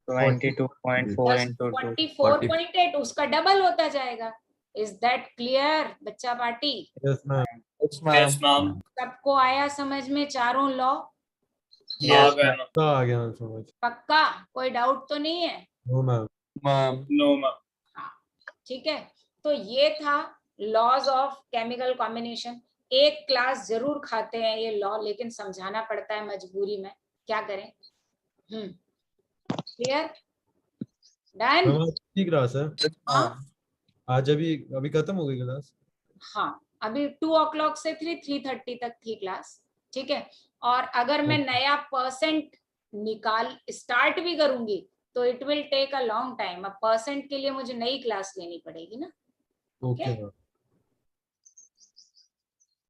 22.4 into 2. 44.8, उसका डबल होता जाएगा। इज दैट क्लियर बच्चा party? Yes ma'am. Yes, ma'am. Yes, ma'am. सबको आया समझ में चारों law? Yes, Okay, ma'am. ma'am. आ गया मैम समझ। पक्का? कोई डाउट तो नहीं है? No ma'am. Ma'am. No, ma'am. ठीक है, तो ये था लॉज ऑफ केमिकल कॉम्बिनेशन। एक क्लास जरूर खाते हैं ये लॉ, लेकिन समझाना पड़ता है मजबूरी में, क्या करें। क्लियर? डन? मैम आज की क्लास है? Yes, ma'am. आज अभी खत्म हो गई क्लास? हाँ, अभी 2 o'clock से 3:30 तक थी क्लास। ठीक है, और अगर मैं नया परसेंट निकाल स्टार्ट भी करूंगी तो it will take a long time. अब परसेंट के लिए मुझे नई क्लास लेनी पड़ेगी ना। Okay ma'am.